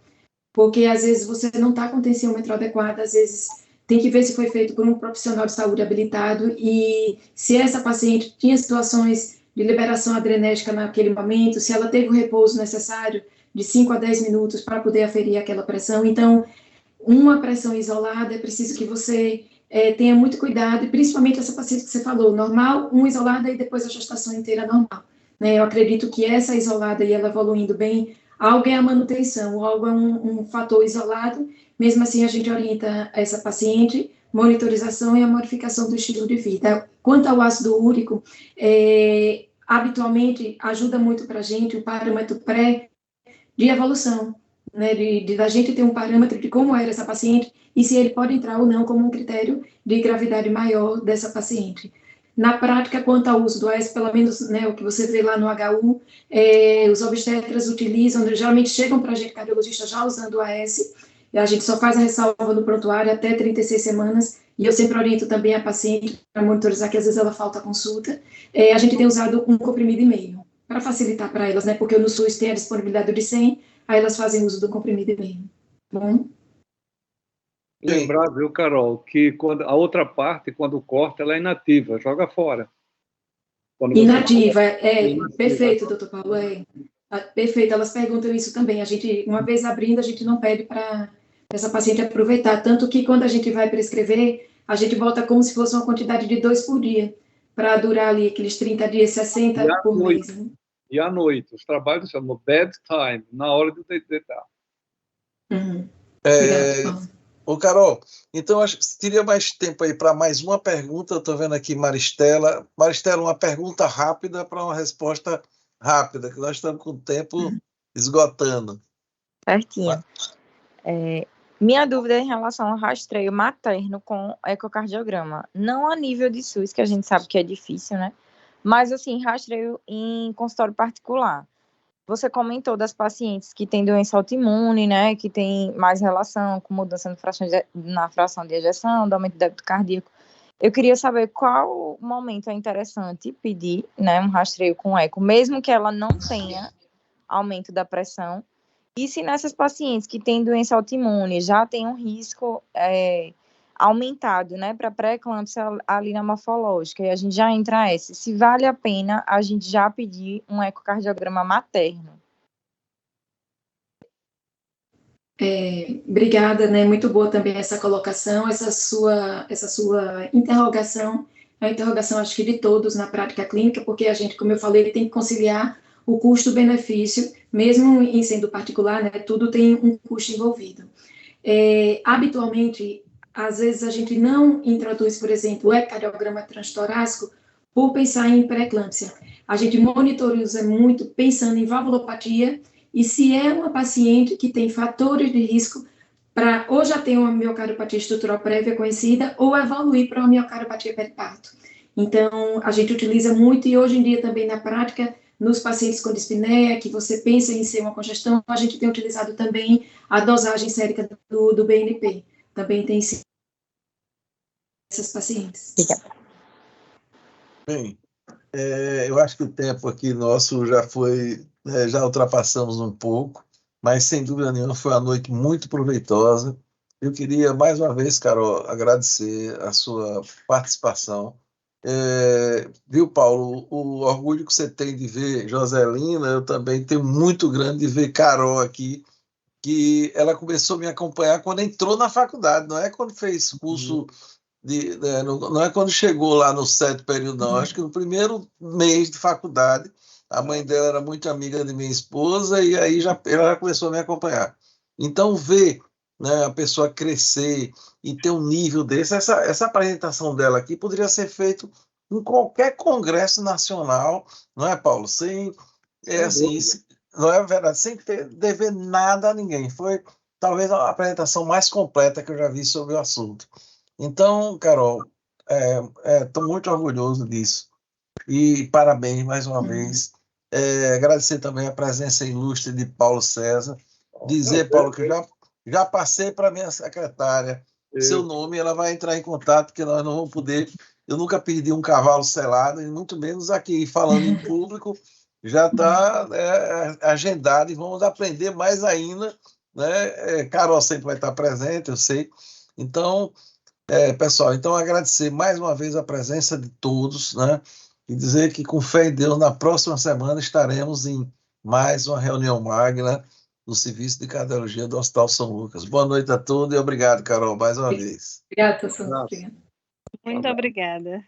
Porque, às vezes, você não está com o tensiômetro adequado, às vezes tem que ver se foi feito por um profissional de saúde habilitado e se essa paciente tinha situações de liberação adrenérgica naquele momento, se ela teve o repouso necessário de 5 a 10 minutos para poder aferir aquela pressão. Então, uma pressão isolada, é preciso que você tenha muito cuidado, e principalmente essa paciente que você falou, normal, uma isolada e depois a gestação inteira normal. Né? Eu acredito que essa isolada e ela evoluindo bem, algo é a manutenção, algo é um fator isolado, mesmo assim a gente orienta essa paciente, monitorização e a modificação do estilo de vida. Quanto ao ácido úrico, habitualmente ajuda muito para a gente o parâmetro pré de evolução, né, da gente ter um parâmetro de como era essa paciente e se ele pode entrar ou não como um critério de gravidade maior dessa paciente. Na prática, quanto ao uso do AS, pelo menos, né, o que você vê lá no HU, os obstetras utilizam, geralmente chegam para a gente, cardiologista, já usando o AS, a gente só faz a ressalva no prontuário até 36 semanas, e eu sempre oriento também a paciente para monitorizar, que às vezes ela falta a consulta. A gente tem usado um comprimido e meio, para facilitar para elas, né, porque no SUS tem a disponibilidade de 100, aí elas fazem uso do comprimido e meio. Bom? Lembrar, viu, Carol, que quando, a outra parte, quando corta, ela é inativa, joga fora. Inativa, perfeito, doutor Paulo, perfeito, elas perguntam isso também, uma vez abrindo, a gente não pede para essa paciente aproveitar, tanto que quando a gente vai prescrever, a gente bota como se fosse uma quantidade de 2 por dia, para durar ali aqueles 30 dias, 60 por mês. Né? E à noite, os trabalhos chamam bedtime, na hora de deitar. Ô, Carol, então acho que teria mais tempo aí para mais uma pergunta. Eu estou vendo aqui Maristela. Maristela, uma pergunta rápida para uma resposta rápida, que nós estamos com o tempo esgotando. Certinho. Minha dúvida é em relação ao rastreio materno com ecocardiograma. Não a nível de SUS, que a gente sabe que é difícil, né? Mas, assim, rastreio em consultório particular. Você comentou das pacientes que têm doença autoimune, né, que tem mais relação com mudança na fração de ejeção, do aumento do débito cardíaco. Eu queria saber qual momento é interessante pedir, né, um rastreio com eco, mesmo que ela não tenha aumento da pressão, e se nessas pacientes que têm doença autoimune já tem um risco aumentado, né, para pré-eclâmpsia ali na morfológica, e a gente já entra se vale a pena a gente já pedir um ecocardiograma materno. Obrigada, né, muito boa também essa colocação, essa sua interrogação, a interrogação acho que de todos na prática clínica, porque a gente, como eu falei, tem que conciliar o custo-benefício, mesmo em sendo particular, né, tudo tem um custo envolvido. Habitualmente, às vezes a gente não introduz, por exemplo, o ecocardiograma transtorácico por pensar em pré-eclâmpsia. A gente monitoriza muito pensando em valvulopatia e se é uma paciente que tem fatores de risco para ou já ter uma miocardiopatia estrutural prévia conhecida ou evoluir para uma miocardiopatia periparto. Então, a gente utiliza muito e hoje em dia também na prática, nos pacientes com dispneia, que você pensa em ser uma congestão, a gente tem utilizado também a dosagem sérica do BNP. Também tem sim essas pacientes. Bem, eu acho que o tempo aqui nosso já foi, já ultrapassamos um pouco, mas sem dúvida nenhuma foi uma noite muito proveitosa. Eu queria mais uma vez, Carol, agradecer a sua participação. Viu, Paulo, o orgulho que você tem de ver Joselina, eu também tenho muito grande de ver Carol aqui, que ela começou a me acompanhar quando entrou na faculdade, não é quando fez curso não é quando chegou lá no 7º período, não. Acho que no primeiro mês de faculdade, a mãe dela era muito amiga de minha esposa e aí ela já começou a me acompanhar. Então, ver, né, a pessoa crescer e ter um nível desse, essa apresentação dela aqui poderia ser feito em qualquer congresso nacional, não é, Paulo? Assim, não é verdade, sem dever nada a ninguém. Foi talvez a apresentação mais completa que eu já vi sobre o assunto. Então, Carol, estou muito orgulhoso disso. E parabéns mais uma vez. Agradecer também a presença ilustre de Paulo César. Dizer, Paulo, que já passei para a minha secretária seu nome, ela vai entrar em contato, porque nós não vamos poder. Eu nunca perdi um cavalo selado, e muito menos aqui, falando em público, já está agendado e vamos aprender mais ainda. Né? Carol sempre vai estar presente, eu sei. Então, Pessoal, então agradecer mais uma vez a presença de todos, né? E dizer que, com fé em Deus, na próxima semana estaremos em mais uma reunião magna no Serviço de Cardiologia do Hospital São Lucas. Boa noite a todos e obrigado, Carol, mais uma vez. Obrigada, professor. Obrigada. Muito obrigada.